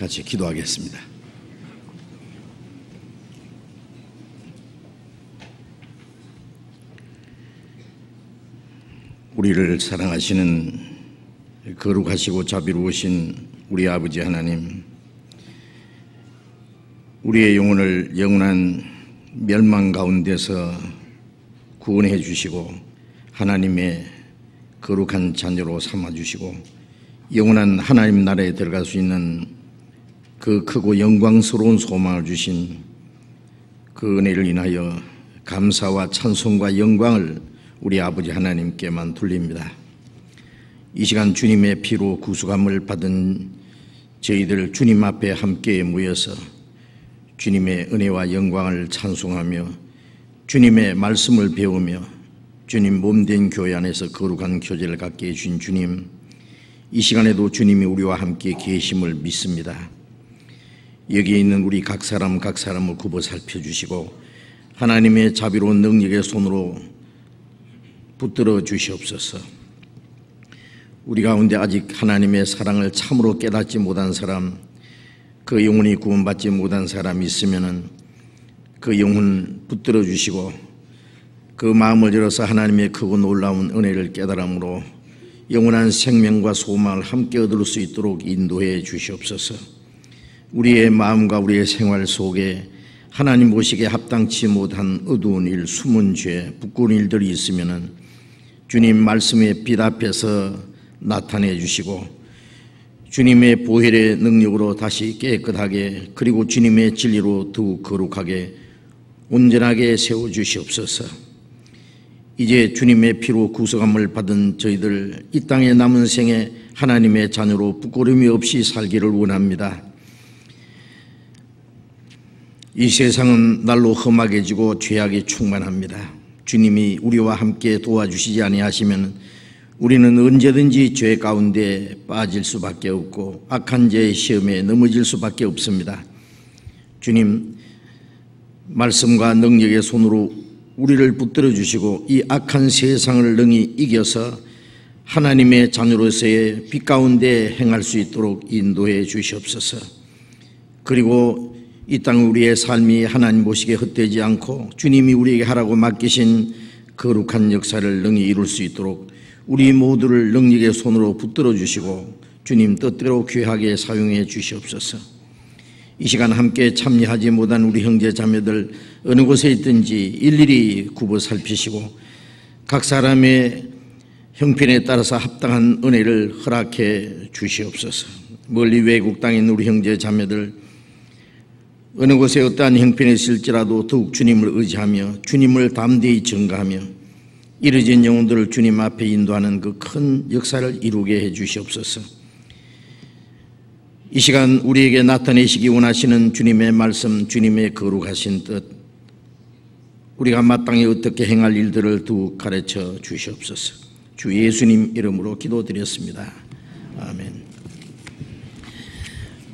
같이 기도하겠습니다. 우리를 사랑하시는 거룩하시고 자비로우신 우리 아버지 하나님, 우리의 영혼을 영원한 멸망 가운데서 구원해 주시고 하나님의 거룩한 자녀로 삼아주시고 영원한 하나님 나라에 들어갈 수 있는 그 크고 영광스러운 소망을 주신 그 은혜를 인하여 감사와 찬송과 영광을 우리 아버지 하나님께만 돌립니다. 이 시간 주님의 피로 구속함을 받은 저희들 주님 앞에 함께 모여서 주님의 은혜와 영광을 찬송하며 주님의 말씀을 배우며 주님 몸된 교회 안에서 거룩한 교제를 갖게 해주신 주님, 이 시간에도 주님이 우리와 함께 계심을 믿습니다. 여기에 있는 우리 각 사람을 굽어 살펴주시고 하나님의 자비로운 능력의 손으로 붙들어 주시옵소서. 우리 가운데 아직 하나님의 사랑을 참으로 깨닫지 못한 사람, 그 영혼이 구원받지 못한 사람이 있으면 그 영혼 붙들어 주시고 그 마음을 열어서 하나님의 크고 놀라운 은혜를 깨달음으로 영원한 생명과 소망을 함께 얻을 수 있도록 인도해 주시옵소서. 우리의 마음과 우리의 생활 속에 하나님 보시기에 합당치 못한 어두운 일, 숨은 죄, 부끄러운 일들이 있으면 주님 말씀의 빛 앞에서 나타내 주시고 주님의 보혈의 능력으로 다시 깨끗하게, 그리고 주님의 진리로 더욱 거룩하게 온전하게 세워주시옵소서. 이제 주님의 피로 구속함을 받은 저희들 이 땅의 남은 생에 하나님의 자녀로 부끄러움이 없이 살기를 원합니다. 이 세상은 날로 험악해지고 죄악이 충만합니다. 주님이 우리와 함께 도와주시지 아니하시면 우리는 언제든지 죄 가운데 빠질 수밖에 없고 악한 죄의 시험에 넘어질 수밖에 없습니다. 주님, 말씀과 능력의 손으로 우리를 붙들어 주시고 이 악한 세상을 능히 이겨서 하나님의 자녀로서의 빛 가운데 행할 수 있도록 인도해 주시옵소서. 그리고 이 땅 우리의 삶이 하나님 보시기에 헛되지 않고 주님이 우리에게 하라고 맡기신 거룩한 역사를 능히 이룰 수 있도록 우리 모두를 능력의 손으로 붙들어 주시고 주님 뜻대로 귀하게 사용해 주시옵소서. 이 시간 함께 참여하지 못한 우리 형제 자매들 어느 곳에 있든지 일일이 굽어 살피시고 각 사람의 형편에 따라서 합당한 은혜를 허락해 주시옵소서. 멀리 외국 땅에 있는 우리 형제 자매들 어느 곳에 어떠한 형편에 있을지라도 더욱 주님을 의지하며 주님을 담대히 전가하며 이르진 영혼들을 주님 앞에 인도하는 그 큰 역사를 이루게 해 주시옵소서. 이 시간 우리에게 나타내시기 원하시는 주님의 말씀, 주님의 거룩하신 뜻, 우리가 마땅히 어떻게 행할 일들을 더욱 가르쳐 주시옵소서. 주 예수님 이름으로 기도드렸습니다. 아멘.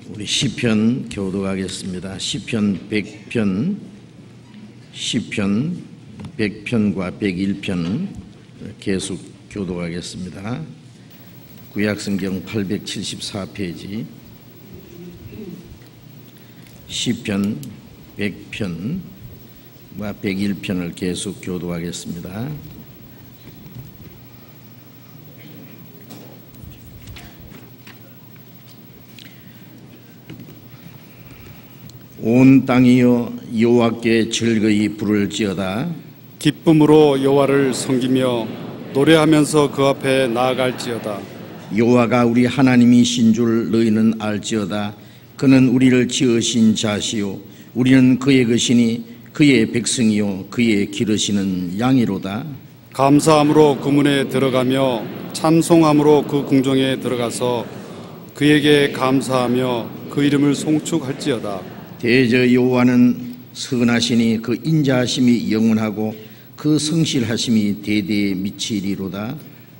우리 시편 교독하겠습니다. 시편 100편, 시편 100편과 101편 계속 교독하겠습니다. 구약성경 874페이지 시편 100편과 101편을 계속 교독하겠습니다. 온 땅이여 여호와께 즐거이 부를지어다. 기쁨으로 여호와를 섬기며 노래하면서 그 앞에 나아갈지어다. 여호와가 우리 하나님이신 줄 너희는 알지어다. 그는 우리를 지으신 자시요 우리는 그의 것이니 그의 백성이요 그의 기르시는 양이로다. 감사함으로 그 문에 들어가며 찬송함으로 그 궁정에 들어가서 그에게 감사하며 그 이름을 송축할지어다. 대저 여호와는 선하시니 그 인자하심이 영원하고 그 성실하심이 대대에 미치리로다.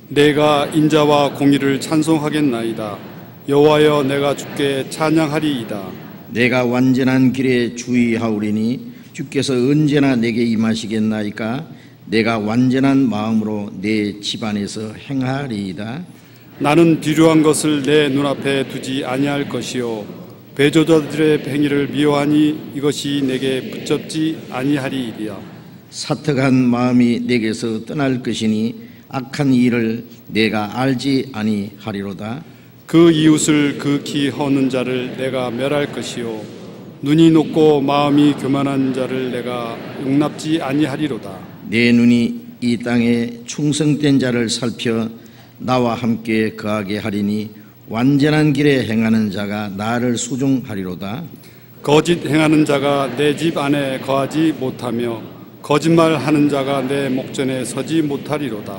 내가 인자와 공의를 찬송하겠나이다. 여호와여 내가 주께 찬양하리이다. 내가 완전한 길에 주의하오리니 주께서 언제나 내게 임하시겠나이까. 내가 완전한 마음으로 내 집안에서 행하리이다. 나는 비료한 것을 내 눈앞에 두지 아니할 것이요 배조자들의 행위를 미워하니 이것이 내게 붙잡지 아니하리이리야. 사특한 마음이 내게서 떠날 것이니 악한 일을 내가 알지 아니하리로다. 그 이웃을 극히 허는 자를 내가 멸할 것이요 눈이 높고 마음이 교만한 자를 내가 용납지 아니하리로다. 내 눈이 이 땅에 충성된 자를 살펴 나와 함께 거하게 하리니 완전한 길에 행하는 자가 나를 수종하리로다. 거짓 행하는 자가 내 집 안에 거하지 못하며 거짓말하는 자가 내 목전에 서지 못하리로다.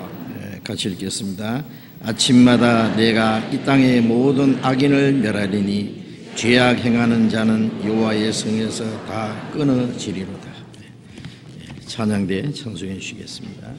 같이 읽겠습니다. 아침마다 내가 이 땅의 모든 악인을 멸하리니 죄악 행하는 자는 여호와의 성에서 다 끊어지리로다. 찬양대 찬송해 주시겠습니다.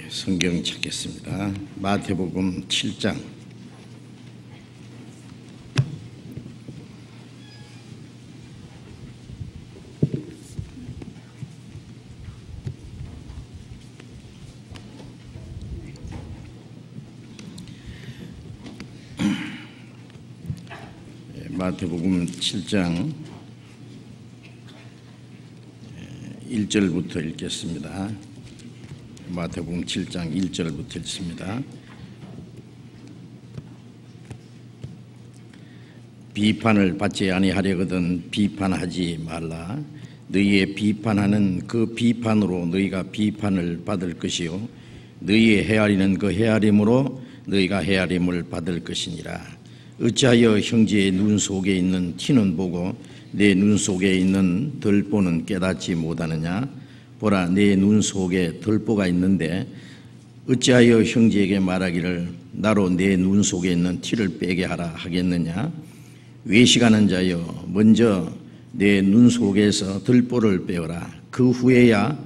성경 찾겠습니다. 마태복음 7장 마태복음 7장 1절부터 읽겠습니다. 마태복음 7장 1절부터 읽습니다. 비판을 받지 아니하려거든 비판하지 말라. 너희의 비판하는 그 비판으로 너희가 비판을 받을 것이요 너희의 헤아리는 그 헤아림으로 너희가 헤아림을 받을 것이니라. 어찌하여 형제의 눈 속에 있는 티는 보고 내 눈 속에 있는 들보는 깨닫지 못하느냐? 보라, 내 눈 속에 들보가 있는데 어찌하여 형제에게 말하기를 나로 내 눈 속에 있는 티를 빼게 하라 하겠느냐? 외식하는 자여, 먼저 내 눈 속에서 들보를 빼어라. 그 후에야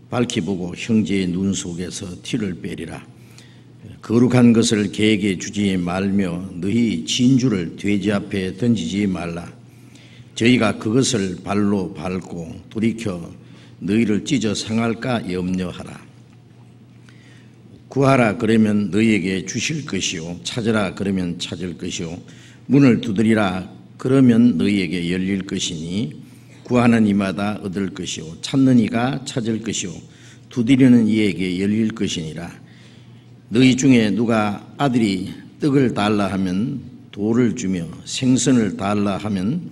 밝히 보고 형제의 눈 속에서 티를 빼리라. 거룩한 것을 개에게 주지 말며 너희 진주를 돼지 앞에 던지지 말라. 저희가 그것을 발로 밟고 돌이켜 너희를 찢어 상할까 염려하라. 구하라 그러면 너희에게 주실 것이요, 찾으라 그러면 찾을 것이요, 문을 두드리라 그러면 너희에게 열릴 것이니 구하는 이마다 얻을 것이요, 찾는 이가 찾을 것이요, 두드리는 이에게 열릴 것이니라. 너희 중에 누가 아들이 떡을 달라 하면 돌을 주며 생선을 달라 하면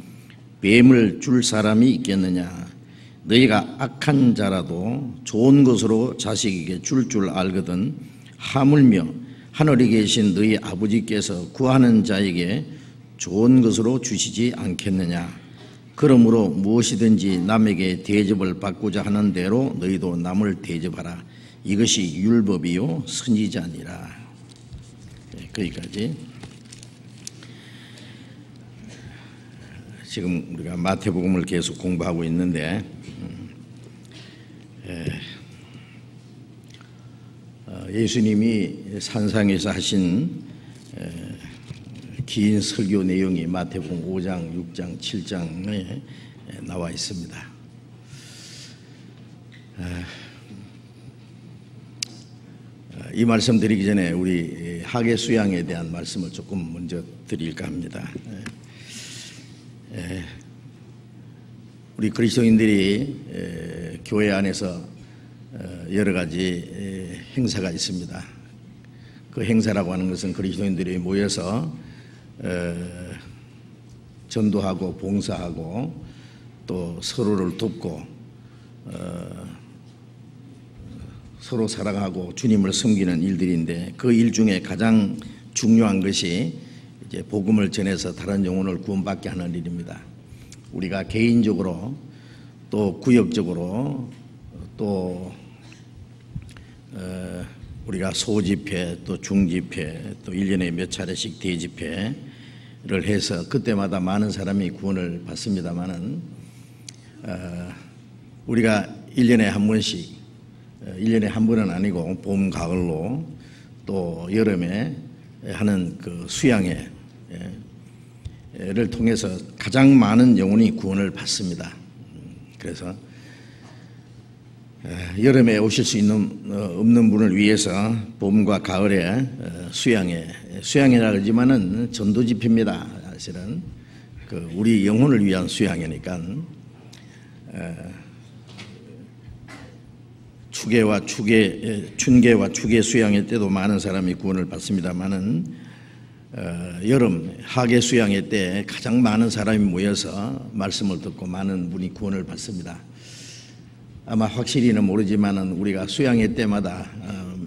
뱀을 줄 사람이 있겠느냐. 너희가 악한 자라도 좋은 것으로 자식에게 줄 알거든 하물며 하늘에 계신 너희 아버지께서 구하는 자에게 좋은 것으로 주시지 않겠느냐. 그러므로 무엇이든지 남에게 대접을 받고자 하는 대로 너희도 남을 대접하라. 이것이 율법이요 선지자니라. 거기까지. 지금 우리가 마태복음을 계속 공부하고 있는데 예수님이 산상에서 하신 긴 설교 내용이 마태복음 5장, 6장, 7장에 나와 있습니다. 이 말씀 드리기 전에 우리 학예 수양에 대한 말씀을 조금 먼저 드릴까 합니다. 우리 그리스도인들이 교회 안에서 여러 가지 행사가 있습니다. 그 행사라고 하는 것은 그리스도인들이 모여서 전도하고 봉사하고 또 서로를 돕고 서로 사랑하고 주님을 섬기는 일들인데, 그 일 중에 가장 중요한 것이 이제 복음을 전해서 다른 영혼을 구원받게 하는 일입니다. 우리가 개인적으로 또 구역적으로 또 우리가 소집회 또 중집회 또 1년에 몇 차례씩 대집회를 해서 그때마다 많은 사람이 구원을 받습니다마는 우리가 1년에 한 번씩 1년에 한 번은 아니고 봄, 가을로 또 여름에 하는 그 수양회를 통해서 가장 많은 영혼이 구원을 받습니다. 그래서 여름에 오실 수 있는 없는 분을 위해서 봄과 가을에 수양회라 그러지만은 전도 집회입니다. 사실은 그 우리 영혼을 위한 수양회니까 춘계와 추계 수양회 때도 많은 사람이 구원을 받습니다만은 여름 하계 수양회 때 가장 많은 사람이 모여서 말씀을 듣고 많은 분이 구원을 받습니다. 아마 확실히는 모르지만은 우리가 수양회 때마다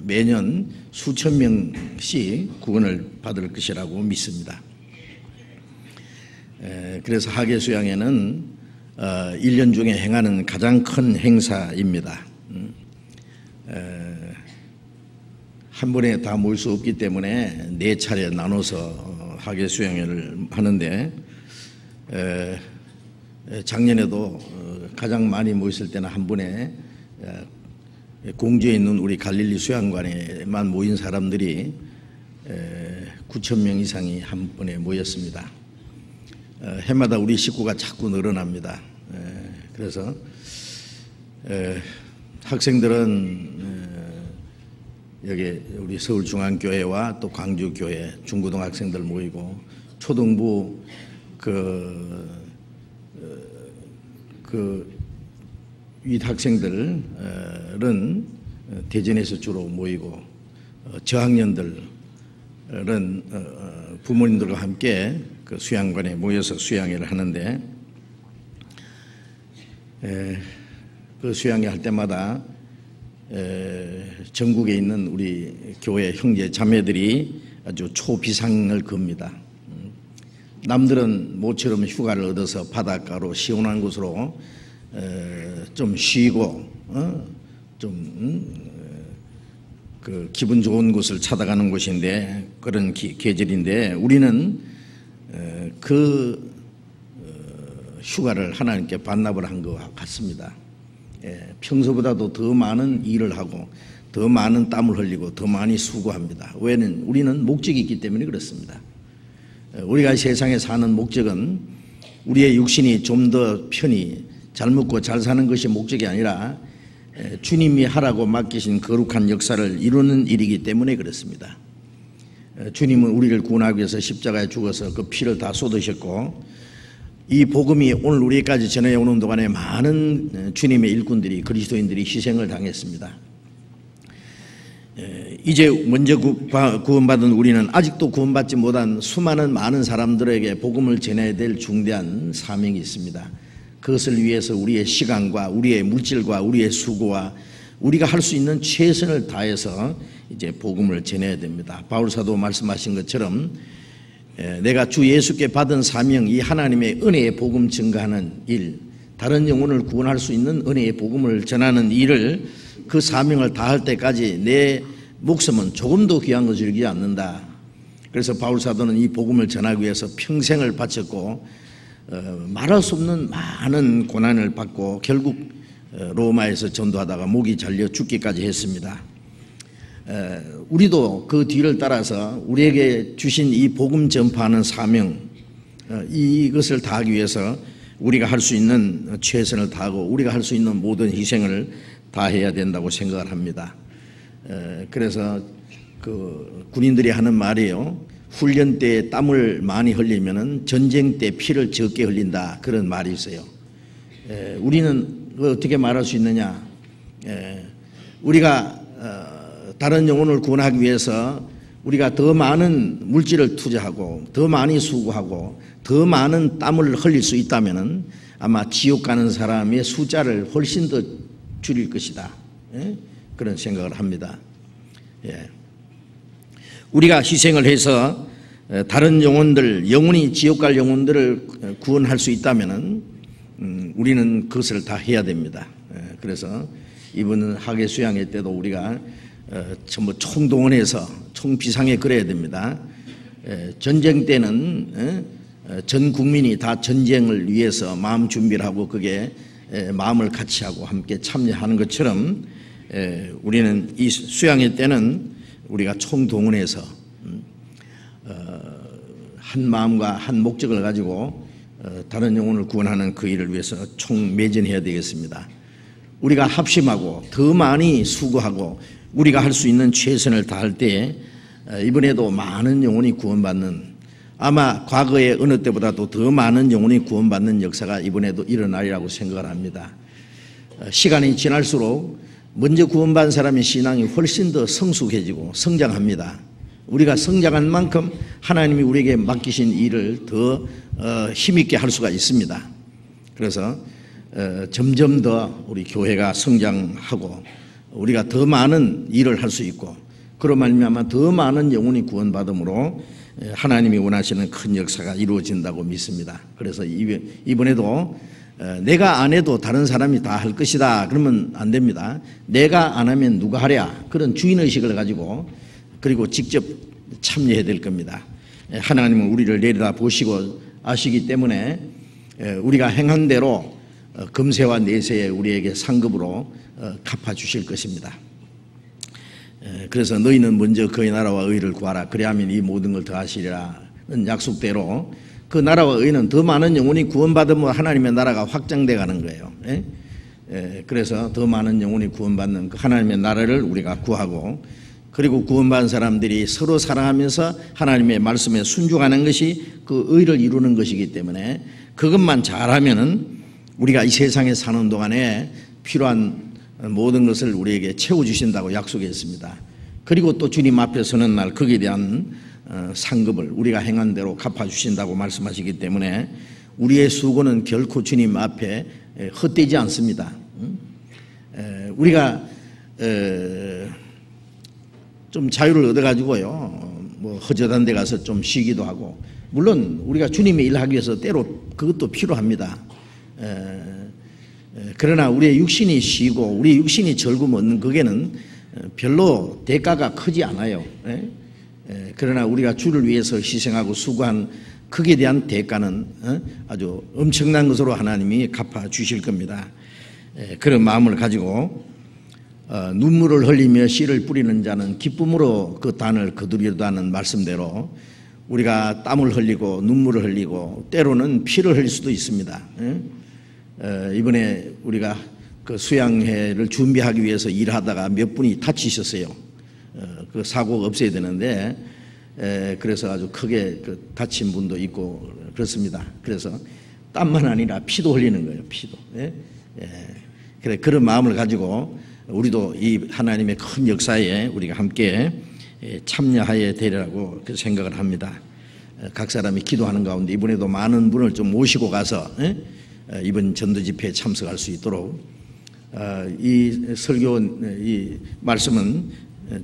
매년 수천 명씩 구원을 받을 것이라고 믿습니다. 그래서 하계 수양회는 1년 중에 행하는 가장 큰 행사입니다. 한 번에 다 모일 수 없기 때문에 4차례 나눠서 하계 수양회를 하는데 작년에도 가장 많이 모였을 때는 한 번에 공주에 있는 우리 갈릴리 수양관에만 모인 사람들이 9천 명 이상이 한 번에 모였습니다. 해마다 우리 식구가 자꾸 늘어납니다. 그래서 학생들은 여기 우리 서울중앙교회와 또 광주교회 중고등학생들 모이고, 초등부 윗 학생들은 대전에서 주로 모이고, 저학년들은 부모님들과 함께 그 수양관에 모여서 수양회를 하는데, 그 수양회 할 때마다 전국에 있는 우리 교회 형제 자매들이 아주 초비상을 겁니다. 남들은 모처럼 휴가를 얻어서 바닷가로 시원한 곳으로 좀 쉬고 그 기분 좋은 곳을 찾아가는 곳인데, 그런 계절인데 우리는 그 휴가를 하나님께 반납을 한 것 같습니다. 평소보다도 더 많은 일을 하고 더 많은 땀을 흘리고 더 많이 수고합니다. 왜냐하면 우리는 목적이 있기 때문에 그렇습니다. 우리가 세상에 사는 목적은 우리의 육신이 좀 더 편히 잘 먹고 잘 사는 것이 목적이 아니라 주님이 하라고 맡기신 거룩한 역사를 이루는 일이기 때문에 그렇습니다. 주님은 우리를 구원하기 위해서 십자가에 죽어서 그 피를 다 쏟으셨고, 이 복음이 오늘 우리까지 전해오는 동안에 많은 주님의 일꾼들이, 그리스도인들이 희생을 당했습니다. 이제 먼저 구원받은 우리는 아직도 구원받지 못한 수많은 많은 사람들에게 복음을 전해야 될 중대한 사명이 있습니다. 그것을 위해서 우리의 시간과 우리의 물질과 우리의 수고와 우리가 할 수 있는 최선을 다해서 이제 복음을 전해야 됩니다. 바울 사도 말씀하신 것처럼 내가 주 예수께 받은 사명, 이 하나님의 은혜의 복음 증거하는 일, 다른 영혼을 구원할 수 있는 은혜의 복음을 전하는 일을, 그 사명을 다할 때까지 내 목숨은 조금도 귀한 것을 여기지 않는다. 그래서 바울 사도는 이 복음을 전하기 위해서 평생을 바쳤고 말할 수 없는 많은 고난을 받고 결국 로마에서 전도하다가 목이 잘려 죽기까지 했습니다. 우리도 그 뒤를 따라서 우리에게 주신 이 복음 전파하는 사명, 이것을 다하기 위해서 우리가 할 수 있는 최선을 다하고 우리가 할 수 있는 모든 희생을 다해야 된다고 생각을 합니다. 그래서 그 군인들이 하는 말이에요. 훈련 때 땀을 많이 흘리면은 전쟁 때 피를 적게 흘린다, 그런 말이 있어요. 우리는 어떻게 말할 수 있느냐? 우리가 다른 영혼을 구원하기 위해서 우리가 더 많은 물질을 투자하고 더 많이 수고하고 더 많은 땀을 흘릴 수 있다면은 아마 지옥 가는 사람의 숫자를 훨씬 더 줄일 것이다. 그런 생각을 합니다. 우리가 희생을 해서 다른 영혼들, 영원히 지옥 갈 영혼들을 구원할 수 있다면은 우리는 그것을 다 해야 됩니다. 그래서 이번 학예 수양회 때도 우리가 전부 총동원해서 총비상에 그래야 됩니다. 전쟁 때는 전 국민이 다 전쟁을 위해서 마음 준비를 하고 그게 마음을 같이 하고 함께 참여하는 것처럼 우리는 이 수양회 때는 우리가 총동원해서 한 마음과 한 목적을 가지고 다른 영혼을 구원하는 그 일을 위해서 총매진해야 되겠습니다. 우리가 합심하고 더 많이 수고하고 우리가 할 수 있는 최선을 다할 때 이번에도 많은 영혼이 구원받는, 아마 과거의 어느 때보다도 더 많은 영혼이 구원받는 역사가 이번에도 일어나리라고 생각을 합니다. 시간이 지날수록 먼저 구원받은 사람의 신앙이 훨씬 더 성숙해지고 성장합니다. 우리가 성장한 만큼 하나님이 우리에게 맡기신 일을 더 힘있게 할 수가 있습니다. 그래서 점점 더 우리 교회가 성장하고 우리가 더 많은 일을 할 수 있고, 그로 말미암아 더 많은 영혼이 구원받음으로 하나님이 원하시는 큰 역사가 이루어진다고 믿습니다. 그래서 이번에도 내가 안 해도 다른 사람이 다 할 것이다 그러면 안 됩니다. 내가 안 하면 누가 하랴, 그런 주인의식을 가지고 그리고 직접 참여해야 될 겁니다. 하나님은 우리를 내려다 보시고 아시기 때문에 우리가 행한 대로 금세와 내세에 우리에게 상급으로 갚아주실 것입니다. 그래서 너희는 먼저 그의 나라와 의를 구하라, 그리하면 이 모든 걸 더하시리라는 약속대로 그 나라와 의는 더 많은 영혼이 구원받으면 하나님의 나라가 확장돼 가는 거예요. 그래서 더 많은 영혼이 구원받는 그 하나님의 나라를 우리가 구하고, 그리고 구원받은 사람들이 서로 사랑하면서 하나님의 말씀에 순종하는 것이 그 의를 이루는 것이기 때문에 그것만 잘하면은 우리가 이 세상에 사는 동안에 필요한 모든 것을 우리에게 채워주신다고 약속했습니다. 그리고 또 주님 앞에 서는 날 거기에 대한 상급을 우리가 행한 대로 갚아주신다고 말씀하시기 때문에 우리의 수고는 결코 주님 앞에 헛되지 않습니다. 우리가 좀 자유를 얻어가지고요, 뭐 허전한 데 가서 좀 쉬기도 하고, 물론 우리가 주님의 일을 하기 위해서 때로 그것도 필요합니다. 그러나 우리의 육신이 쉬고 우리 육신이 즐거움 얻는 그게는 별로 대가가 크지 않아요. 그러나 우리가 주를 위해서 희생하고 수고한 거기에 대한 대가는 아주 엄청난 것으로 하나님이 갚아주실 겁니다. 그런 마음을 가지고 눈물을 흘리며 씨를 뿌리는 자는 기쁨으로 그 단을 거두리로다 하는 말씀대로 우리가 땀을 흘리고 눈물을 흘리고 때로는 피를 흘릴 수도 있습니다. 이번에 우리가 그 수양회를 준비하기 위해서 일하다가 몇 분이 다치셨어요. 그 사고가 없어야 되는데 그래서 아주 크게 그 다친 분도 있고 그렇습니다. 그래서 땀만 아니라 피도 흘리는 거예요. 피도. 그래 그런 마음을 가지고 우리도 이 하나님의 큰 역사에 우리가 함께 참여하여야 되리라고 생각을 합니다. 각 사람이 기도하는 가운데 이번에도 많은 분을 좀 모시고 가서 이번 전도 집회에 참석할 수 있도록 이 설교 이 말씀은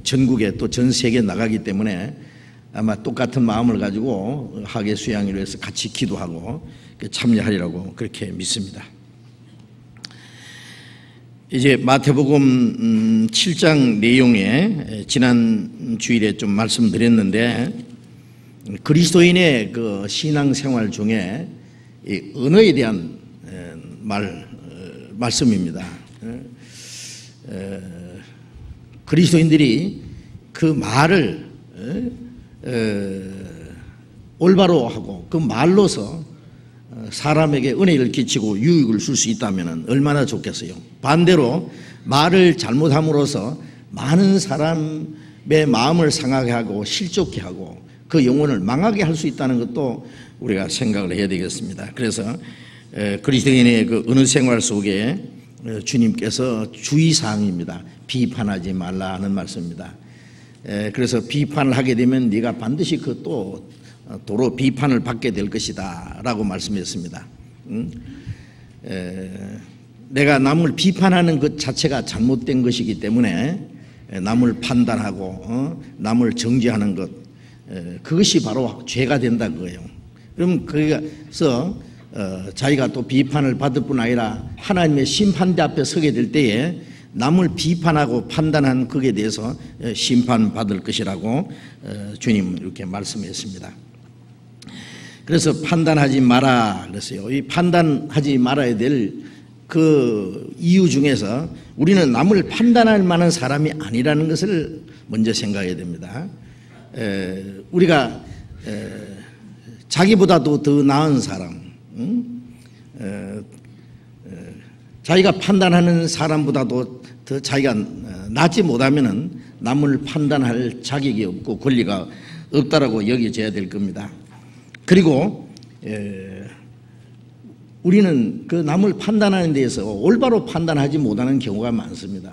전국에 또 전 세계에 나가기 때문에 아마 똑같은 마음을 가지고 학예 수양회를 위해서 같이 기도하고 참여하리라고 그렇게 믿습니다. 이제 마태복음 7장 내용에 지난 주일에 좀 말씀드렸는데 그리스도인의 그 신앙생활 중에 이 언어에 대한 말씀입니다. 그리스도인들이 그 말을 올바로 하고 그 말로서 사람에게 은혜를 끼치고 유익을 줄 수 있다면 얼마나 좋겠어요. 반대로 말을 잘못함으로써 많은 사람의 마음을 상하게 하고 실족케 하고 그 영혼을 망하게 할 수 있다는 것도 우리가 생각을 해야 되겠습니다. 그래서 그리스도인의 그 언어 생활 속에 주님께서 주의사항입니다. 비판하지 말라 하는 말씀입니다. 그래서 비판을 하게 되면 네가 반드시 그 또 도로 비판을 받게 될 것이다 라고 말씀했습니다. 내가 남을 비판하는 것 자체가 잘못된 것이기 때문에 남을 판단하고 남을 정죄하는 것 그것이 바로 죄가 된다 그거예요. 그럼 거기서 자기가 또 비판을 받을 뿐 아니라 하나님의 심판대 앞에 서게 될 때에 남을 비판하고 판단한 것에 대해서 심판받을 것이라고 주님은 이렇게 말씀했습니다. 그래서 판단하지 마라 그랬어요. 이 판단하지 말아야 될 그 이유 중에서 우리는 남을 판단할 만한 사람이 아니라는 것을 먼저 생각해야 됩니다. 우리가 자기보다도 더 나은 사람, 자기가 판단하는 사람보다도 더 자기가 낫지 못하면은 남을 판단할 자격이 없고 권리가 없다라고 여겨져야 될 겁니다. 그리고 우리는 그 남을 판단하는 데에서 올바로 판단하지 못하는 경우가 많습니다.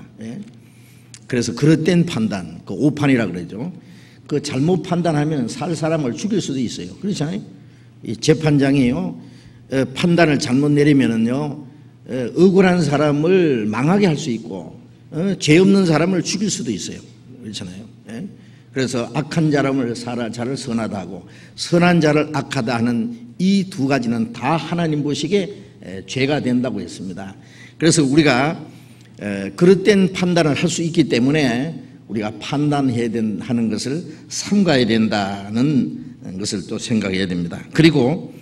그래서 그릇된 판단, 그 오판이라 그러죠. 그 잘못 판단하면 살 사람을 죽일 수도 있어요. 그렇잖아요. 이 재판장이요 판단을 잘못 내리면은요 억울한 사람을 망하게 할 수 있고 죄 없는 사람을 죽일 수도 있어요. 그렇잖아요. 그래서 악한 자를 선하다 하고 선한 자를 악하다 하는 이 두 가지는 다 하나님 보시기에 죄가 된다고 했습니다. 그래서 우리가 그릇된 판단을 할 수 있기 때문에 우리가 판단해야 하는 것을 삼가야 된다는 것을 또 생각해야 됩니다. 그리고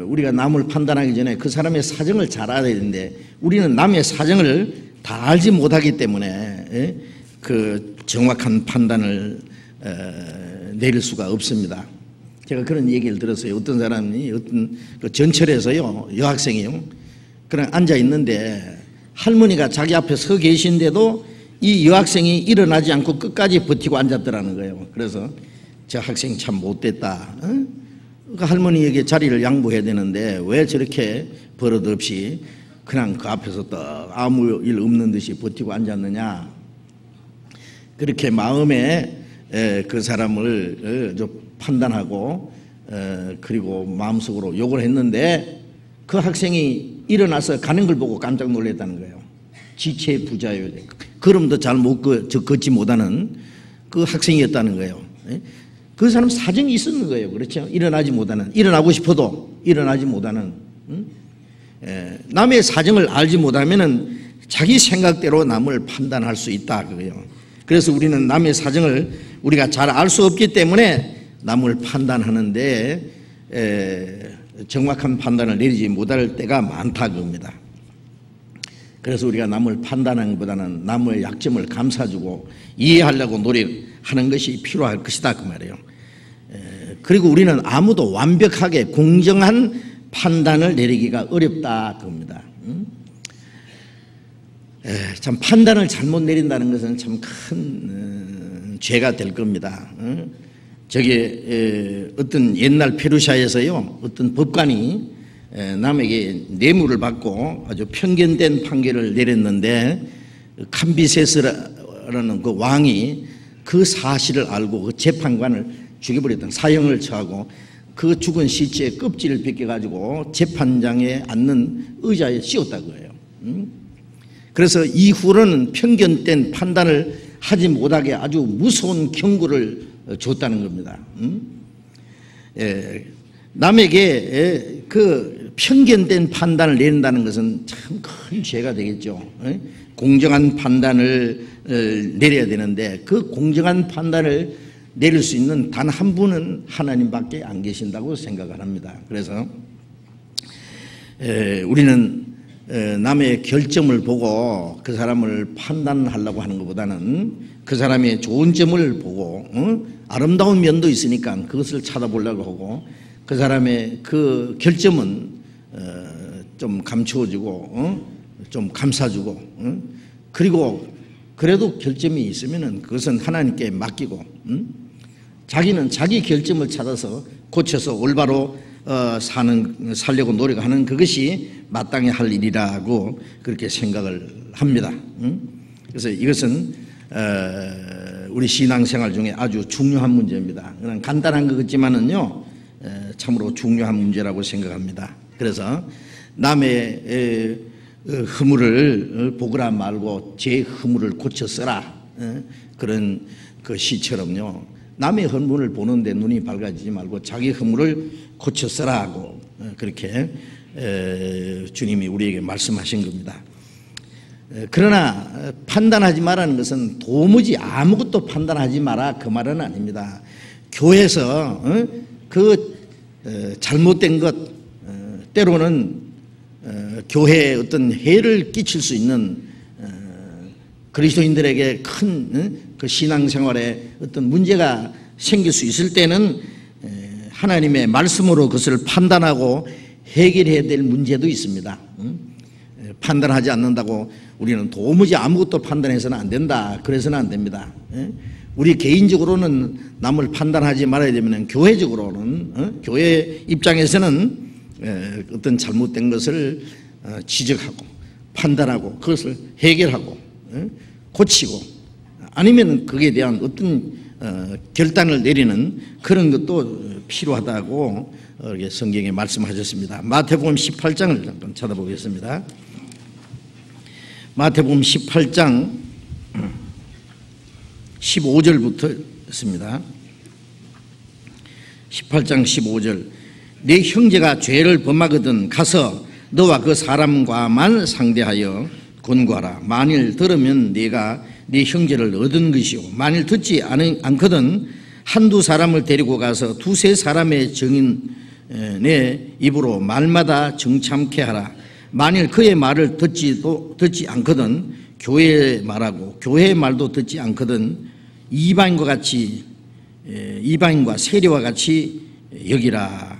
우리가 남을 판단하기 전에 그 사람의 사정을 잘 알아야 되는데 우리는 남의 사정을 다 알지 못하기 때문에 그 정확한 판단을 내릴 수가 없습니다. 제가 그런 얘기를 들었어요. 어떤 사람이 어떤 그 전철에서요 여학생이요 그냥 앉아 있는데 할머니가 자기 앞에 서 계신데도 이 여학생이 일어나지 않고 끝까지 버티고 앉았더라는 거예요. 그래서 저 학생 참 못됐다. 그 할머니에게 자리를 양보해야 되는데 왜 저렇게 버릇없이 그냥 그 앞에서 또 아무 일 없는 듯이 버티고 앉았느냐. 그렇게 마음에 그 사람을 판단하고 그리고 마음속으로 욕을 했는데 그 학생이 일어나서 가는 걸 보고 깜짝 놀랐다는 거예요. 지체 부자요. 걸음도 잘 못 걷지 못하는 그 학생이었다는 거예요. 그 사람 사정이 있었는 거예요. 그렇죠? 일어나지 못하는, 일어나고 싶어도 일어나지 못하는. 남의 사정을 알지 못하면은 자기 생각대로 남을 판단할 수 있다 그거예요. 그래서 우리는 남의 사정을 우리가 잘 알 수 없기 때문에 남을 판단하는데 정확한 판단을 내리지 못할 때가 많다 그겁니다. 그래서 우리가 남을 판단하는 것보다는 남의 약점을 감싸주고 이해하려고 노력하는 것이 필요할 것이다 그 말이에요. 그리고 우리는 아무도 완벽하게 공정한 판단을 내리기가 어렵다 그겁니다. 참 판단을 잘못 내린다는 것은 참 큰 죄가 될 겁니다. 저게 어떤 옛날 페르시아에서요 어떤 법관이 남에게 뇌물을 받고 아주 편견된 판결을 내렸는데 캄비세스라는 그 왕이 그 사실을 알고 그 재판관을 죽여버렸던 사형을 처하고 그 죽은 시체의 껍질을 벗겨가지고 재판장에 앉는 의자에 씌웠다고 해요. 그래서 이후로는 편견된 판단을 하지 못하게 아주 무서운 경고를 줬다는 겁니다. 남에게 그 편견된 판단을 내린다는 것은 참 큰 죄가 되겠죠. 공정한 판단을 내려야 되는데 그 공정한 판단을 내릴 수 있는 단 한 분은 하나님밖에 안 계신다고 생각을 합니다. 그래서 우리는 남의 결점을 보고 그 사람을 판단하려고 하는 것보다는 그 사람의 좋은 점을 보고 아름다운 면도 있으니까 그것을 찾아보려고 하고 그 사람의 그 결점은 좀 감추어주고 좀 감싸주고 그리고 그래도 결점이 있으면은 그것은 하나님께 맡기고 자기는 자기 결점을 찾아서 고쳐서 올바로 살려고 노력하는 그것이 마땅히 할 일이라고 그렇게 생각을 합니다. 그래서 이것은 우리 신앙생활 중에 아주 중요한 문제입니다. 그냥 간단한 것 같지만은요 참으로 중요한 문제라고 생각합니다. 그래서 남의 허물을 보거나 말고 제 허물을 고쳐 써라 그런 그 시처럼요 남의 허물을 보는데 눈이 밝아지지 말고 자기 허물을 고쳐 써라 하고 그렇게 주님이 우리에게 말씀하신 겁니다. 그러나 판단하지 말라는 것은 도무지 아무것도 판단하지 마라 그 말은 아닙니다. 교회에서 그 잘못된 것 때로는 교회에 어떤 해를 끼칠 수 있는 그리스도인들에게 큰 그 신앙생활에 어떤 문제가 생길 수 있을 때는 하나님의 말씀으로 그것을 판단하고 해결해야 될 문제도 있습니다. 판단하지 않는다고 우리는 도무지 아무것도 판단해서는 안 된다. 그래서는 안 됩니다. 우리 개인적으로는 남을 판단하지 말아야 되면 교회적으로는 교회 입장에서는 어떤 잘못된 것을 지적하고 판단하고 그것을 해결하고 고치고 아니면 거기에 대한 어떤 결단을 내리는 그런 것도 필요하다고 성경에 말씀하셨습니다. 마태복음 18장을 잠깐 찾아보겠습니다. 마태복음 18장 15절부터 있습니다. 18장 15절 내 형제가 죄를 범하거든 가서 너와 그 사람과만 상대하여 권고하라. 만일 들으면 네가 네 형제를 얻은 것이요 만일 듣지 않거든 한두 사람을 데리고 가서 두세 사람의 증인의 입으로 말마다 정참케 하라. 만일 그의 말을 듣지 않거든 교회의 말하고 교회의 말도 듣지 않거든 이방인과 세리와 같이 여기라.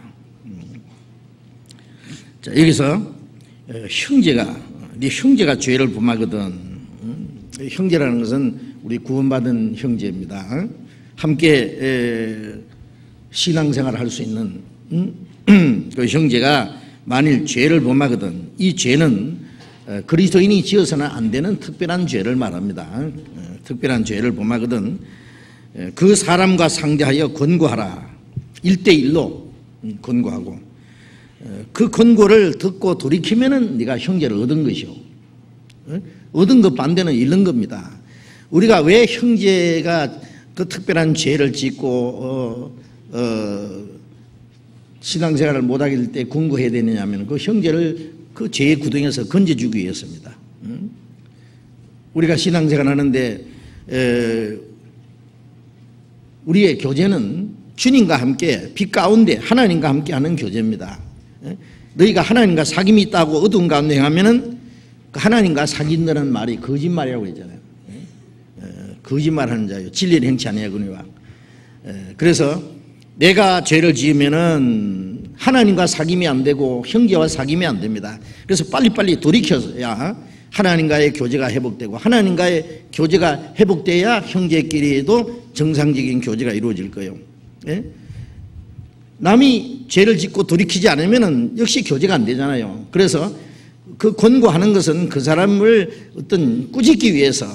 자, 여기서 네 형제가 죄를 범하거든. 형제라는 것은 우리 구원받은 형제입니다. 함께 신앙생활을 할 수 있는 그 형제가 만일 죄를 범하거든 이 죄는 그리스도인이 지어서는 안 되는 특별한 죄를 말합니다. 특별한 죄를 범하거든 그 사람과 상대하여 권고하라. 1대1로 권고하고 그 권고를 듣고 돌이키면은 네가 형제를 얻은 것이요 얻은 것 반대는 잃는 겁니다. 우리가 왜 형제가 그 특별한 죄를 짓고 신앙생활을 못하게 될 때 권고해야 되느냐 하면 그 형제를 그 죄의 구덩이에서 건져주기 위해서입니다. 우리가 신앙생활 하는데 우리의 교제는 주님과 함께 빛 가운데 하나님과 함께 하는 교제입니다. 너희가 하나님과 사귐이 있다고 어두운 가운데 행하면은 하나님과 사귄다는 말이 거짓말이라고 했잖아요. 거짓말하는 자요 진리를 행치 아니하거니와. 그래서 내가 죄를 지으면은 하나님과 사귐이 안 되고 형제와 사귐이 안 됩니다. 그래서 빨리빨리 돌이켜야 하나님과의 교제가 회복되고 하나님과의 교제가 회복돼야 형제끼리도 정상적인 교제가 이루어질 거예요. 남이 죄를 짓고 돌이키지 않으면 역시 교제가 안 되잖아요. 그래서 그 권고하는 것은 그 사람을 어떤 꾸짖기 위해서,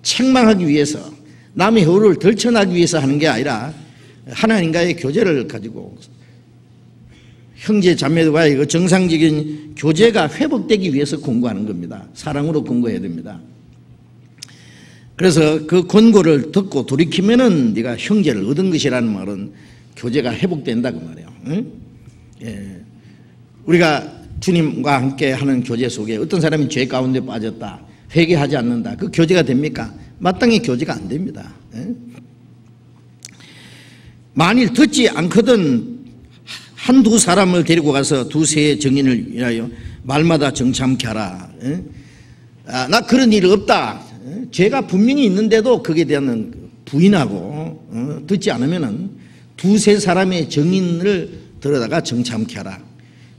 책망하기 위해서, 남의 허울을 덜쳐나기 위해서 하는 게 아니라 하나님과의 교제를 가지고 형제 자매와의 그 정상적인 교제가 회복되기 위해서 권고하는 겁니다. 사랑으로 권고해야 됩니다. 그래서 그 권고를 듣고 돌이키면은 네가 형제를 얻은 것이라는 말은 교제가 회복된다 그 말이에요. 응? 우리가 주님과 함께 하는 교제 속에 어떤 사람이 죄 가운데 빠졌다, 회개하지 않는다, 그 교제가 됩니까? 마땅히 교제가 안 됩니다. 응? 만일 듣지 않거든 한두 사람을 데리고 가서 두세 정인을 위하여 말마다 정참케 하라. 나 그런 일 없다. 죄가 분명히 있는데도 거기에 대한 부인하고 듣지 않으면은 두세 사람의 정인을 들어다가 정참케 하라.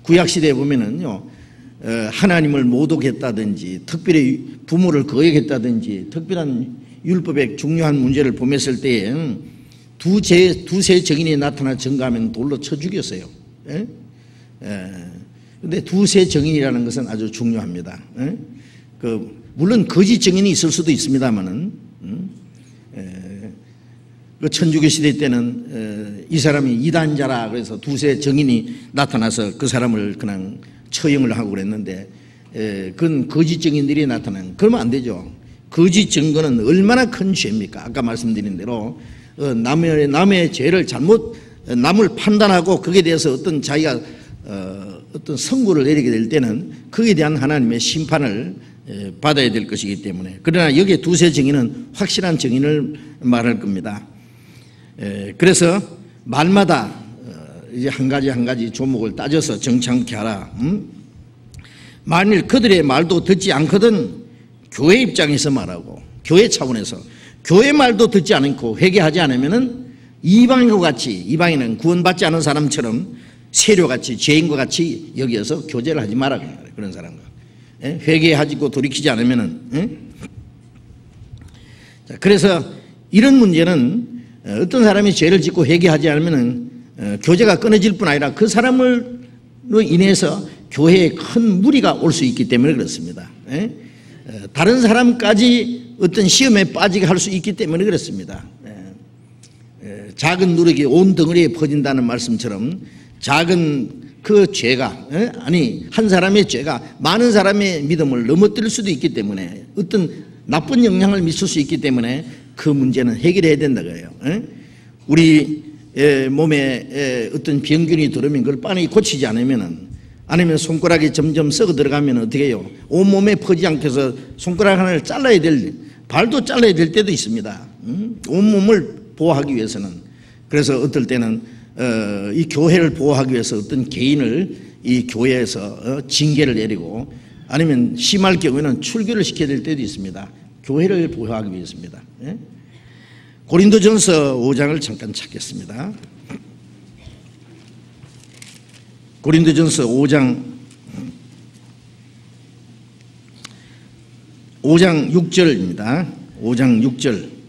구약시대에 보면은요, 하나님을 모독했다든지 특별히 부모를 거역했다든지 특별한 율법의 중요한 문제를 범했을 때에 두세 정인이 나타나 증거하면 돌로 쳐 죽였어요. 그런데 두세 정인이라는 것은 아주 중요합니다. 물론 거짓 정인이 있을 수도 있습니다만은, 그 천주교 시대 때는 이 사람이 이단자라 그래서 두세 정인이 나타나서 그 사람을 그냥 처형을 하고 그랬는데, 그건 거짓 정인들이 나타나는, 그러면 안 되죠. 거짓 증거는 얼마나 큰 죄입니까? 아까 말씀드린 대로 남의 죄를 잘못 남을 판단하고 거기에 대해서 어떤 자기가 어떤 선고를 내리게 될 때는 거기에 대한 하나님의 심판을 받아야 될 것이기 때문에, 그러나 여기에 두세 정인은 확실한 정인을 말할 겁니다. 그래서 말마다 이제 한 가지 조목을 따져서 정창케 하라. 만일 그들의 말도 듣지 않거든 교회 입장에서 말하고 교회 차원에서 교회 말도 듣지 않고 회개하지 않으면은 이방인과 같이, 이방인은 구원받지 않은 사람처럼 세류같이 죄인과 같이 여기서 교제를 하지 마라. 그런 사람과 회개하지고 돌이키지 않으면은. 자, 그래서 이런 문제는 어떤 사람이 죄를 짓고 회개하지 않으면은 교제가 끊어질 뿐 아니라 그 사람으로 인해서 교회에 큰 무리가 올 수 있기 때문에 그렇습니다. 다른 사람까지 어떤 시험에 빠지게 할 수 있기 때문에 그렇습니다. 작은 누룩이 온 덩어리에 퍼진다는 말씀처럼 작은 그 죄가, 아니 한 사람의 죄가 많은 사람의 믿음을 넘어뜨릴 수도 있기 때문에, 어떤 나쁜 영향을 미칠 수 있기 때문에 그 문제는 해결해야 된다 그래요. 우리 몸에 어떤 병균이 들어오면 그걸 빨리 고치지 않으면은, 아니면 손가락이 점점 썩어 들어가면 어떻게 해요? 온몸에 퍼지지 않게 해서 손가락 하나를 잘라야 될, 발도 잘라야 될 때도 있습니다. 온몸을 보호하기 위해서는. 그래서 어떨 때는 이 교회를 보호하기 위해서 어떤 개인을 이 교회에서 징계를 내리고, 아니면 심할 경우에는 출교를 시켜야 될 때도 있습니다. 교회를 보호하기 위해서입니다. 고린도전서 5장을 잠깐 찾겠습니다. 고린도전서 5장 6절입니다. 5장 6절.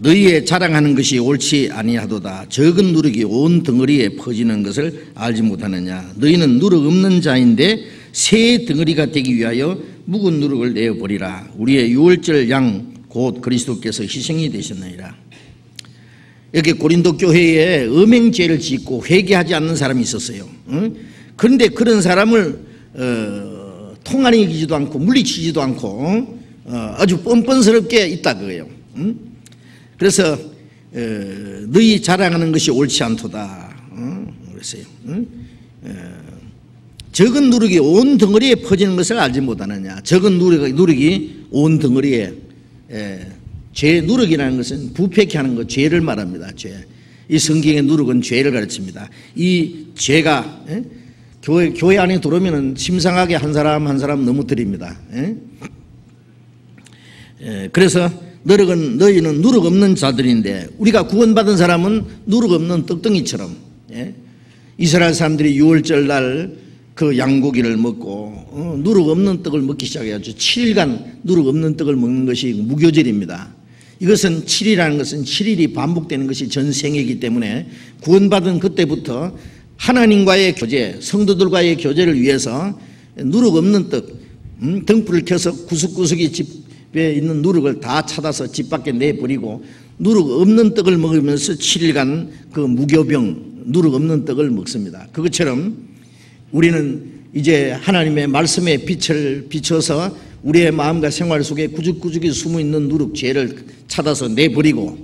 너희의 자랑하는 것이 옳지 아니하도다. 적은 누룩이 온 덩어리에 퍼지는 것을 알지 못하느냐. 너희는 누룩 없는 자인데 새 덩어리가 되기 위하여 묵은 누룩을 내어버리라. 우리의 유월절 양 곧 그리스도께서 희생이 되셨느니라. 여기 고린도 교회에 음행죄를 짓고 회개하지 않는 사람이 있었어요. 그런데 그런 사람을 통안히 여기지도 않고 물리치지도 않고 아주 뻔뻔스럽게 있다 그거예요. 그래서 너희 자랑하는 것이 옳지 않도다 그랬어요. 적은 누룩이 온 덩어리에 퍼지는 것을 알지 못하느냐. 적은 누룩이 온 덩어리에 죄, 누룩이라는 것은 부패케 하는 것, 죄를 말합니다. 죄. 이 성경의 누룩은 죄를 가르칩니다. 이 죄가 교회 안에 들어오면 심상하게 한 사람 한 사람 넘어뜨립니다. 그래서 너희는 누룩 없는 자들인데, 우리가 구원받은 사람은 누룩 없는 떡덩이처럼, 이스라엘 사람들이 6월절 날 그 양고기를 먹고 누룩 없는 떡을 먹기 시작해야죠. 7일간 누룩 없는 떡을 먹는 것이 무교절입니다. 이것은 7일이라는 것은 7일이 반복되는 것이 전생이기 때문에 구원받은 그때부터 하나님과의 교제, 성도들과의 교제를 위해서 누룩 없는 떡, 등불을 켜서 구석구석이 집에 있는 누룩을 다 찾아서 집 밖에 내버리고 누룩 없는 떡을 먹으면서 7일간 그 무교병, 누룩 없는 떡을 먹습니다. 그것처럼 우리는 이제 하나님의 말씀의 빛을 비춰서 우리의 마음과 생활 속에 구죽구죽이 숨어있는 누룩, 죄를 찾아서 내버리고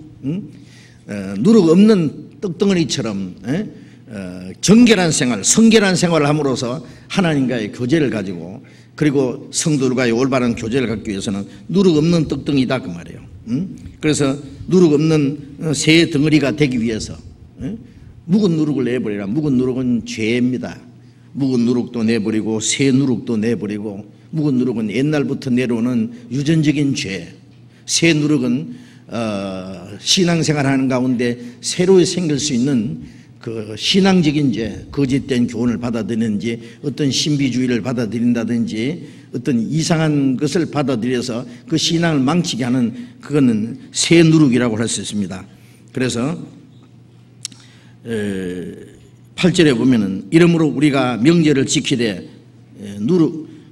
누룩 없는 떡덩어리처럼 정결한 생활, 성결한 생활을 함으로써 하나님과의 교제를 가지고, 그리고 성도들과의 올바른 교제를 갖기 위해서는 누룩 없는 떡덩이다 그 말이에요. 그래서 누룩 없는 새 덩어리가 되기 위해서 묵은 누룩을 내버리라. 묵은 누룩은 죄입니다. 묵은 누룩도 내버리고 새 누룩도 내버리고, 묵은 누룩은 옛날부터 내려오는 유전적인 죄, 새 누룩은 신앙생활하는 가운데 새로 생길 수 있는 그 신앙적인 죄, 거짓된 교훈을 받아들이는지, 어떤 신비주의를 받아들인다든지, 어떤 이상한 것을 받아들여서 그 신앙을 망치게 하는, 그거는 새 누룩이라고 할 수 있습니다. 그래서 8절에 보면은 이러므로 우리가 명제를 지키되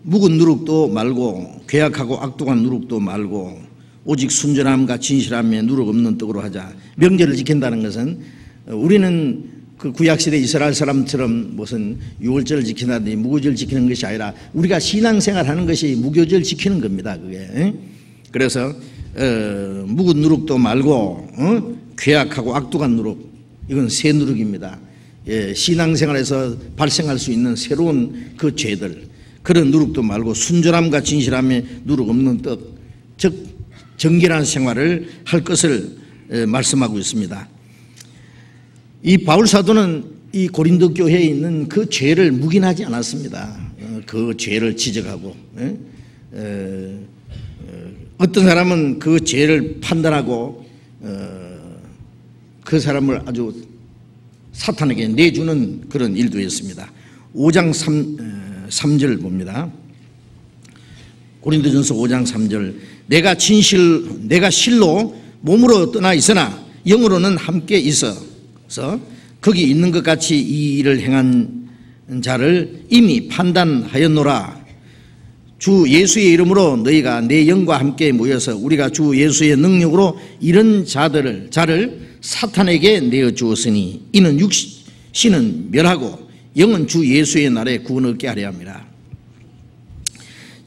묵은 누룩도 말고 괴악하고 악독한 누룩도 말고 오직 순전함과 진실함에 누룩 없는 떡으로 하자. 명제를 지킨다는 것은 우리는 그 구약시대 이스라엘 사람처럼 무슨 유월절을 지킨다든지 무교절 지키는 것이 아니라 우리가 신앙생활 하는 것이 무교절 지키는 겁니다. 그게. 그래서 묵은 누룩도 말고 괴악하고 악독한 누룩, 이건 새 누룩입니다. 신앙생활에서 발생할 수 있는 새로운 그 죄들, 그런 누룩도 말고 순전함과 진실함에 누룩 없는 떡, 즉 정결한 생활을 할 것을 말씀하고 있습니다. 이 바울 사도는 이 고린도 교회에 있는 그 죄를 묵인하지 않았습니다. 그 죄를 지적하고, 어떤 사람은 그 죄를 판단하고 그 사람을 아주 사탄에게 내주는 그런 일도 했습니다. 5장 3절 봅니다. 고린도전서 5장 3절, 내가 실로 몸으로 떠나 있으나 영으로는 함께 있어서 거기 있는 것 같이 이 일을 행한 자를 이미 판단하였노라. 주 예수의 이름으로 너희가 내 영과 함께 모여서 우리가 주 예수의 능력으로 이런 자를 사탄에게 내어주었으니 이는 육신은 멸하고 영은 주 예수의 날에 구원 얻게 하려 함이라.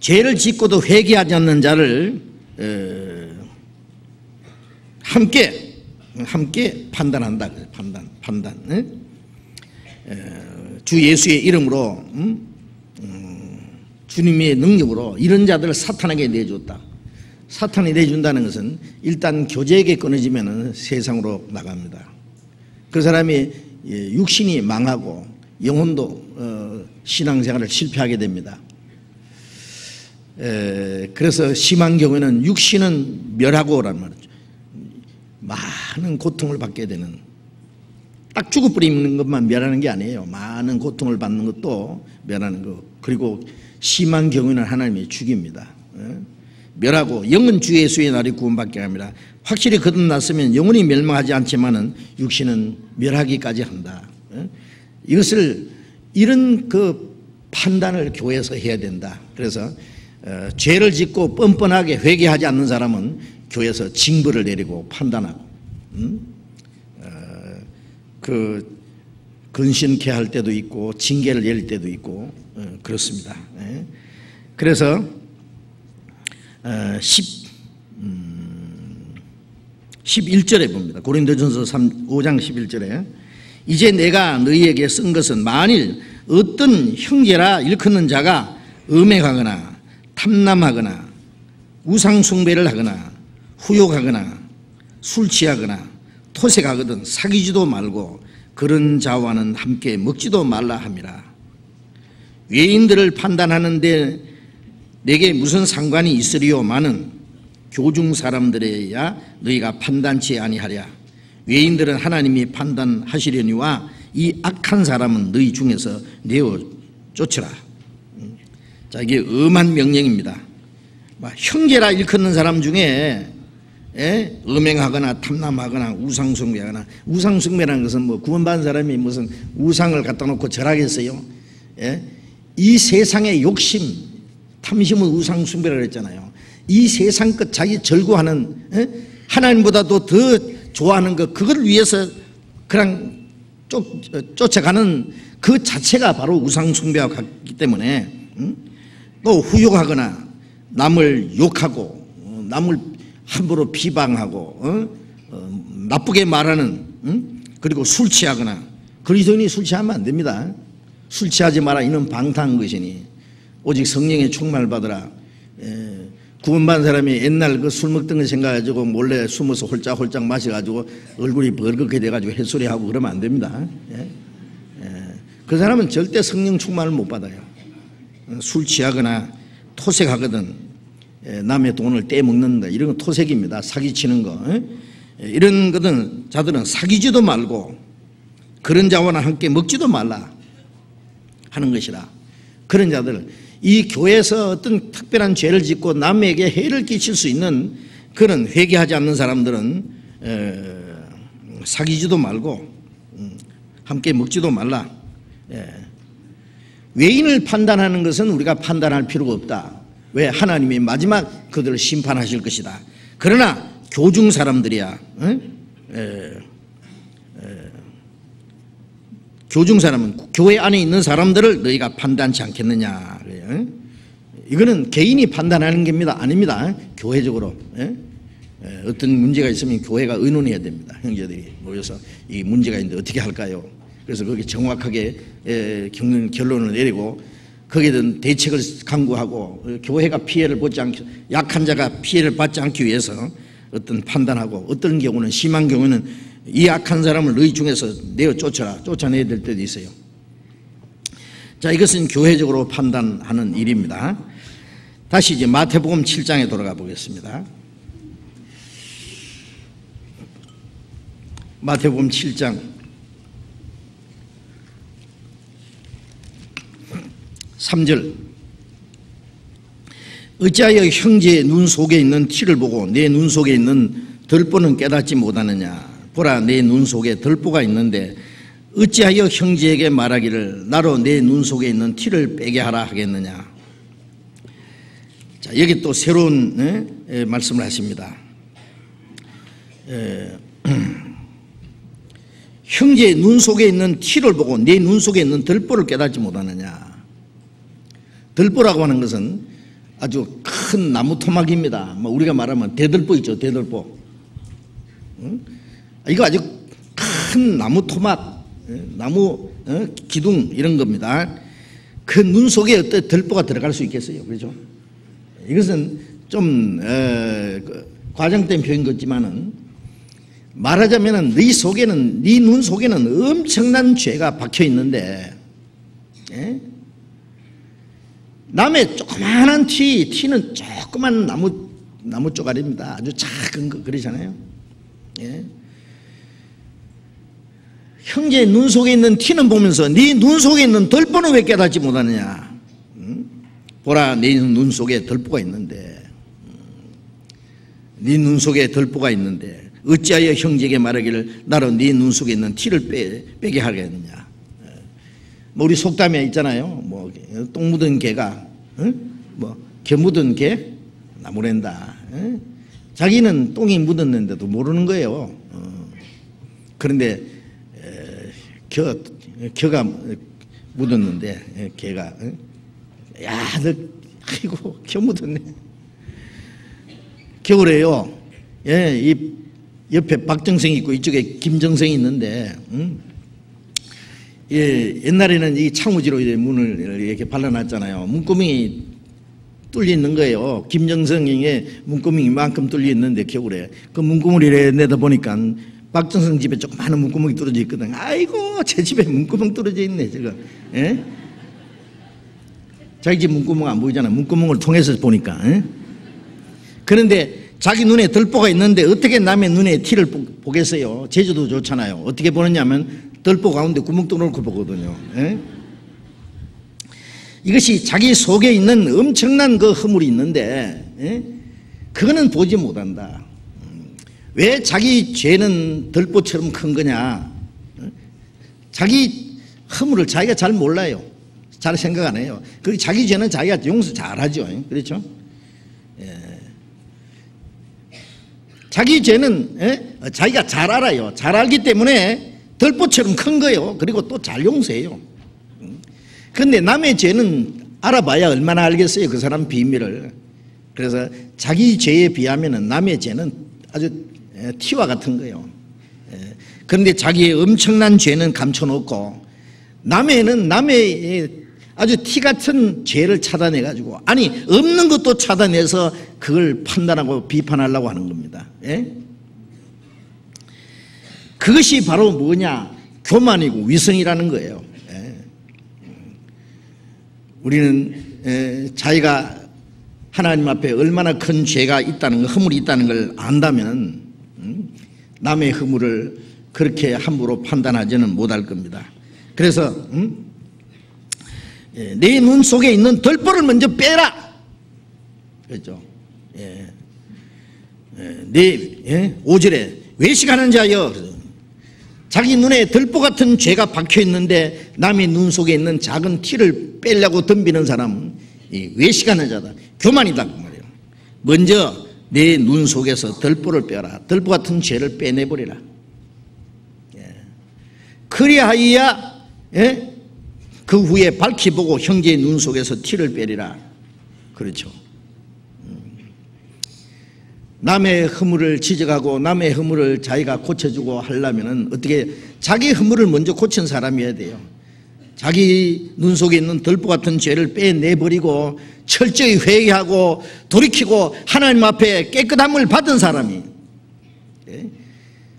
죄를 짓고도 회개하지 않는 자를 함께 판단한다. 판단. 주 예수의 이름으로 주님의 능력으로 이런 자들을 사탄에게 내줬다. 사탄이 내준다는 것은 일단 교제에게 끊어지면 세상으로 나갑니다. 그 사람이 육신이 망하고 영혼도 신앙생활을 실패하게 됩니다. 그래서 심한 경우에는 육신은 멸하고라는 말이죠. 많은 고통을 받게 되는, 딱 죽어버리는 것만 멸하는 게 아니에요. 많은 고통을 받는 것도 멸하는 것. 그리고 심한 경우에는 하나님이 죽입니다. 멸하고 영은 주 예수의 날이 구원받게 합니다. 확실히 거듭났으면 영혼이 멸망하지 않지만은 육신은 멸하기까지 한다. 이런 그 판단을 교회에서 해야 된다. 그래서 죄를 짓고 뻔뻔하게 회개하지 않는 사람은 교회에서 징벌을 내리고 판단하고, 그 근신케 할 때도 있고 징계를 내릴 때도 있고 그렇습니다. 그래서 11절에 봅니다. 고린도전서 5장 11절에 이제 내가 너희에게 쓴 것은 만일 어떤 형제라 일컫는 자가 음행하거나 탐남하거나 우상숭배를 하거나 후욕하거나 술 취하거나 토색하거든 사귀지도 말고 그런 자와는 함께 먹지도 말라 함이라. 외인들을 판단하는데 내게 무슨 상관이 있으리요마는 교중 사람들에야 너희가 판단치 아니하랴. 외인들은 하나님이 판단하시려니와 이 악한 사람은 너희 중에서 내어 쫓으라. 자, 이게 엄한 명령입니다. 형제라 일컫는 사람 중에 음행하거나 탐남하거나 우상숭배하거나, 우상숭배라는 것은 뭐 구원받은 사람이 무슨 우상을 갖다 놓고 절하겠어요? 이 세상의 욕심, 탐심은 우상숭배라고 했잖아요. 이 세상 것 자기 절구하는, 하나님보다도 더 좋아하는 것, 그걸 위해서 그냥 쫓아가는 그 자체가 바로 우상숭배와 같기 때문에, 또 후욕하거나 남을 욕하고 남을 함부로 비방하고 나쁘게 말하는, 그리고 술 취하거나, 그리스도인이 술 취하면 안 됩니다. 술 취하지 마라 이는 방탕한 것이니 오직 성령의 충만을 받으라. 구원받은 사람이 옛날 그 술 먹던 거 생각해가지고 몰래 숨어서 홀짝홀짝 마셔가지고 얼굴이 벌겋게 돼가지고 햇소리하고 그러면 안 됩니다. 그 사람은 절대 성령 충만을 못 받아요. 술 취하거나 토색하거든 남의 돈을 떼먹는 거, 이런 거 토색입니다. 사기치는 거. 이런 것은 자들은 사귀지도 말고 그런 자와는 함께 먹지도 말라 하는 것이라. 그런 자들, 이 교회에서 어떤 특별한 죄를 짓고 남에게 해를 끼칠 수 있는 그런 회개하지 않는 사람들은 사귀지도 말고 함께 먹지도 말라. 외인을 판단하는 것은 우리가 판단할 필요가 없다. 왜? 하나님이 마지막 그들을 심판하실 것이다. 그러나 교중 사람들이야, 교중 사람은 교회 안에 있는 사람들을 너희가 판단치 않겠느냐. 이거는 개인이 판단하는 겁니다. 아닙니다. 교회적으로 어떤 문제가 있으면 교회가 의논해야 됩니다. 형제들이 모여서 이 문제가 있는데 어떻게 할까요? 그래서 거기 정확하게 결론을 내리고 거기에 대한 대책을 강구하고, 교회가 피해를 보지 않기, 약한 자가 피해를 받지 않기 위해서 어떤 판단하고, 어떤 경우는, 심한 경우는 이 악한 사람을 너희 중에서 내어 쫓아라, 쫓아내야 될 때도 있어요. 자, 이것은 교회적으로 판단하는 일입니다. 다시 이제 마태복음 7장에 돌아가 보겠습니다. 마태복음 7장 3절. 어찌하여 형제의 눈 속에 있는 티를 보고 내 눈 속에 있는 덜보는 깨닫지 못하느냐. 보라, 내 눈 속에 덜보가 있는데 어찌하여 형제에게 말하기를 나로 내 눈 속에 있는 티를 빼게 하라 하겠느냐. 자, 여기 또 새로운 말씀을 하십니다. 형제의 눈 속에 있는 티를 보고 내 눈 속에 있는 덜보를 깨닫지 못하느냐. 덜보라고 하는 것은 아주 큰 나무 토막입니다. 뭐 우리가 말하면 대들보 있죠, 대들보. 이거 아주 큰 나무 토막, 나무 기둥 이런 겁니다. 그 눈 속에 어떤 덜보가 들어갈 수 있겠어요, 그렇죠? 이것은 좀 과장된 표현 같지만은, 말하자면은 네 속에는, 네 눈 속에는 엄청난 죄가 박혀 있는데, 남의 조그마한 티는 조그만 나무 쪼가리입니다. 아주 작은 거 그러잖아요. 형제의 눈 속에 있는 티는 보면서 네 눈 속에 있는 덜보는 왜 깨닫지 못하느냐. 보라, 네 눈 속에 덜보가 있는데, 네 눈 속에 덜보가 있는데 어찌하여 형제에게 말하기를 나로 네 눈 속에 있는 티를 빼게 하겠느냐. 뭐 우리 속담에 있잖아요. 뭐 똥 묻은 개가 뭐 겨 묻은 개 나무랜다. 자기는 똥이 묻었는데도 모르는 거예요. 그런데 겨가 묻었는데 개가 야, 너 아이고 겨 묻었네. 겨울에요. 이 옆에 박정생이 있고 이쪽에 김정생이 있는데, 옛날에는 이 창호지로 문을 이렇게 발라놨잖아요. 문구멍이 뚫려 있는 거예요. 김정성의 문구멍이 이만큼 뚫려 있는데 겨울에 그 문구멍을 내다보니까 박정성 집에 조그마한 문구멍이 뚫어져 있거든. 아이고 제 집에 문구멍 뚫어져 있네 저거. 예? 자기 집 문구멍 안 보이잖아. 문구멍을 통해서 보니까. 예? 그런데 자기 눈에 들보가 있는데 어떻게 남의 눈에 티를 보겠어요? 제주도 좋잖아요. 어떻게 보느냐면 들보 가운데 구멍 뚫어놓고 보거든요. 예? 이것이 자기 속에 있는 엄청난 그 허물이 있는데, 예? 그거는 보지 못한다. 왜 자기 죄는 들보처럼 큰 거냐? 자기 허물을 자기가 잘 몰라요. 잘 생각 안 해요. 그리고 자기 죄는 자기가 용서 잘 하죠. 그렇죠? 예. 자기 죄는, 예? 자기가 잘 알아요. 잘 알기 때문에 들보처럼 큰 거예요. 그리고 또 잘 용서해요. 그런데 남의 죄는 알아봐야 얼마나 알겠어요. 그 사람 비밀을. 그래서 자기 죄에 비하면 남의 죄는 아주 티와 같은 거예요. 그런데 자기의 엄청난 죄는 감춰놓고 남의는 남의 아주 티 같은 죄를 찾아내가지고, 아니 없는 것도 찾아내서 그걸 판단하고 비판하려고 하는 겁니다. 예? 그것이 바로 뭐냐? 교만이고 위선이라는 거예요. 우리는 자기가 하나님 앞에 얼마나 큰 죄가 있다는 거, 허물이 있다는 걸 안다면 남의 허물을 그렇게 함부로 판단하지는 못할 겁니다. 그래서 내 눈 속에 있는 들보를 먼저 빼라. 그렇죠? 내 5절에 외식하는 자여, 자기 눈에 들보 같은 죄가 박혀 있는데 남의 눈 속에 있는 작은 티를 빼려고 덤비는 사람은 외식하는 자다. 교만이다 그 말이에요. 먼저 내 눈 속에서 들보를 빼라. 들보 같은 죄를 빼내버리라. 그리하여야 그 후에 밝히 보고 형제의 눈 속에서 티를 빼리라. 그렇죠. 남의 허물을 지적하고 남의 허물을 자기가 고쳐주고 하려면 어떻게 자기 허물을 먼저 고친 사람이어야 돼요. 자기 눈 속에 있는 들보 같은 죄를 빼내버리고 철저히 회개하고 돌이키고 하나님 앞에 깨끗함을 받은 사람이,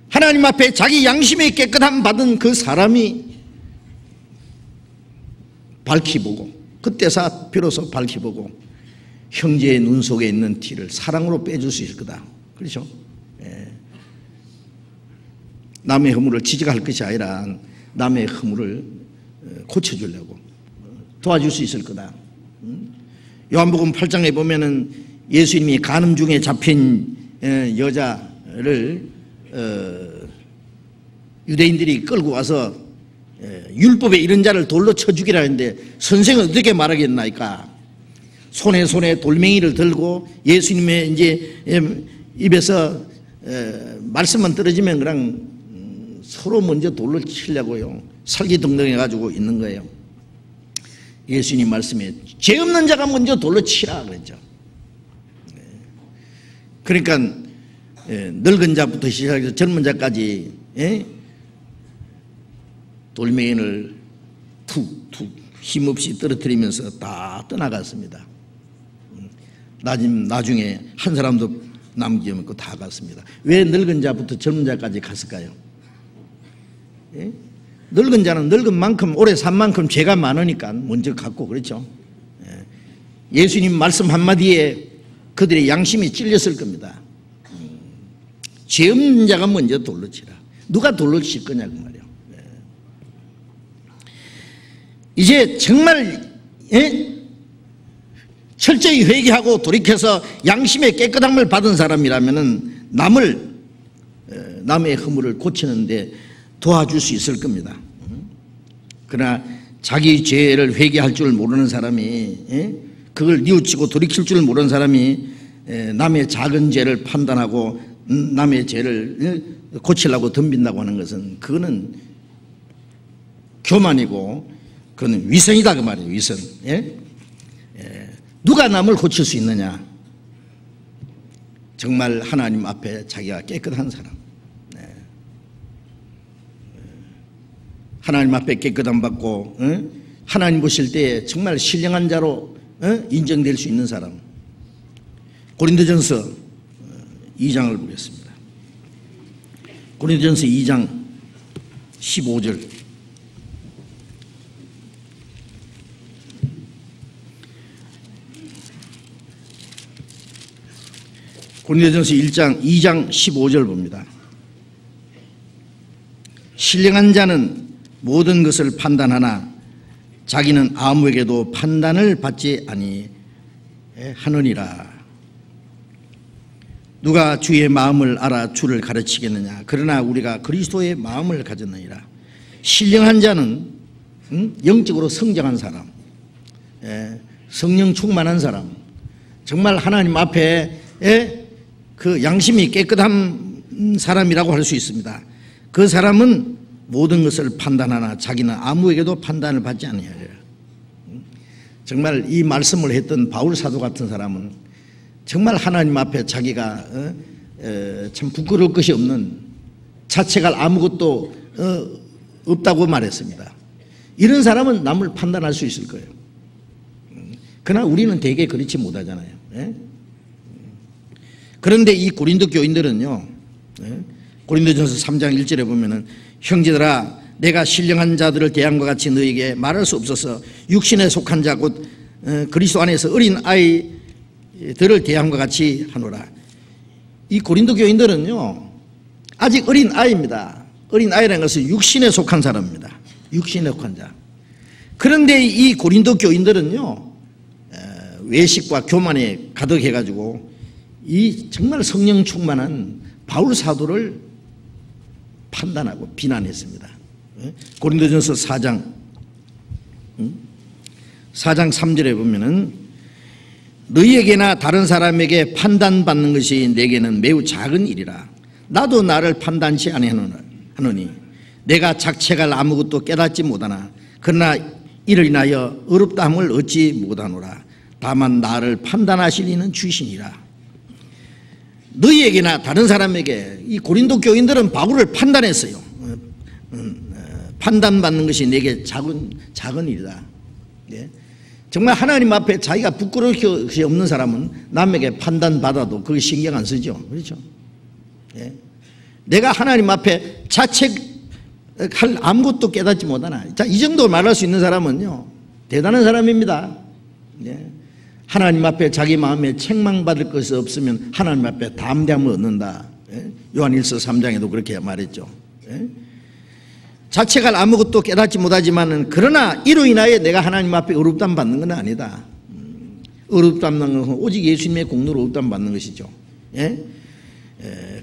하나님 앞에 자기 양심의 깨끗함 받은 그 사람이 밝히 보고, 그때서 비로소 밝히 보고 형제의 눈 속에 있는 티를 사랑으로 빼줄 수 있을 거다. 그렇죠? 남의 허물을 지적할 것이 아니라 남의 허물을 고쳐주려고 도와줄 수 있을 거다. 요한복음 8장에 보면은 예수님이 간음 중에 잡힌 여자를 유대인들이 끌고 와서 율법에 이런 자를 돌로 쳐 죽이라 했는데 선생은 어떻게 말하겠나이까? 손에 돌멩이를 들고 예수님의 이제 입에서 말씀만 떨어지면 그냥 서로 먼저 돌로 치려고요. 살기등등 해가지고 있는 거예요. 예수님 말씀에 죄 없는 자가 먼저 돌로 치라 그랬죠. 그러니까 늙은 자부터 시작해서 젊은 자까지 돌멩이를 툭툭 힘없이 떨어뜨리면서 다 떠나갔습니다. 나중에 한 사람도 남기면 다 갔습니다. 왜 늙은 자부터 젊은 자까지 갔을까요? 늙은 자는 늙은 만큼 오래 산 만큼 죄가 많으니까 먼저 갔고, 그렇죠? 예수님 말씀 한마디에 그들의 양심이 찔렸을 겁니다. 죄 없는 자가 먼저 돌로 치라. 누가 돌로 칠 거냐고 말이에요. 이제 정말 철저히 회개하고 돌이켜서 양심의 깨끗함을 받은 사람이라면 남의 허물을 고치는데 도와줄 수 있을 겁니다. 그러나 자기 죄를 회개할 줄 모르는 사람이, 그걸 뉘우치고 돌이킬 줄 모르는 사람이 남의 작은 죄를 판단하고 남의 죄를 고치려고 덤빈다고 하는 것은 그거는 교만이고 그거는 위선이다 그 말이에요. 위선. 누가 남을 고칠 수 있느냐? 정말 하나님 앞에 자기가 깨끗한 사람, 하나님 앞에 깨끗함 받고 하나님 보실 때 정말 신령한 자로 인정될 수 있는 사람, 고린도전서 2장을 보겠습니다. 고린도전서 2장 15절. 고린도전서 2장 15절 봅니다. 신령한 자는 모든 것을 판단하나 자기는 아무에게도 판단을 받지 아니하느니라. 누가 주의 마음을 알아 주를 가르치겠느냐. 그러나 우리가 그리스도의 마음을 가졌느니라. 신령한 자는 영적으로 성장한 사람, 성령 충만한 사람, 정말 하나님 앞에 그 양심이 깨끗한 사람이라고 할 수 있습니다. 그 사람은 모든 것을 판단하나 자기는 아무에게도 판단을 받지 아니하리라. 정말 이 말씀을 했던 바울 사도 같은 사람은 정말 하나님 앞에 자기가 참 부끄러울 것이 없는, 자책할 아무것도 없다고 말했습니다. 이런 사람은 남을 판단할 수 있을 거예요. 그러나 우리는 대개 그렇지 못하잖아요. 그런데 이 고린도 교인들은요, 고린도전서 3장 1절에 보면은 형제들아 내가 신령한 자들을 대한 것 같이 너에게 말할 수 없어서 육신에 속한 자 곧 그리스도 안에서 어린 아이들을 대한 것 같이 하노라. 이 고린도 교인들은요 아직 어린 아이입니다. 어린 아이라는 것은 육신에 속한 사람입니다. 육신에 속한 자. 그런데 이 고린도 교인들은요 외식과 교만에 가득해가지고 이 정말 성령 충만한 바울 사도를 판단하고 비난했습니다. 고린도전서 4장 3절에 보면은 너희에게나 다른 사람에게 판단받는 것이 내게는 매우 작은 일이라. 나도 나를 판단치 아니하노니 내가 작책할 아무것도 깨닫지 못하나 그러나 이를 인하여 어렵다함을 얻지 못하노라. 다만 나를 판단하실 이는 주시니라. 너희에게나 다른 사람에게, 이 고린도 교인들은 바울을 판단했어요. 판단받는 것이 내게 작은 일이다. 정말 하나님 앞에 자기가 부끄러울 것이 없는 사람은 남에게 판단받아도 그걸 신경 안 쓰죠. 그렇죠? 내가 하나님 앞에 자책할 아무것도 깨닫지 못하나. 자, 이 정도 말할 수 있는 사람은요 대단한 사람입니다. 하나님 앞에 자기 마음에 책망받을 것이 없으면 하나님 앞에 담대함을 얻는다. 요한일서 3장에도 그렇게 말했죠. 자책할 아무것도 깨닫지 못하지만은 그러나 이로 인하여 내가 하나님 앞에 의롭다함 받는 건 아니다. 의롭다함 받는 것은 오직 예수님의 공로로 의롭다함 받는 것이죠.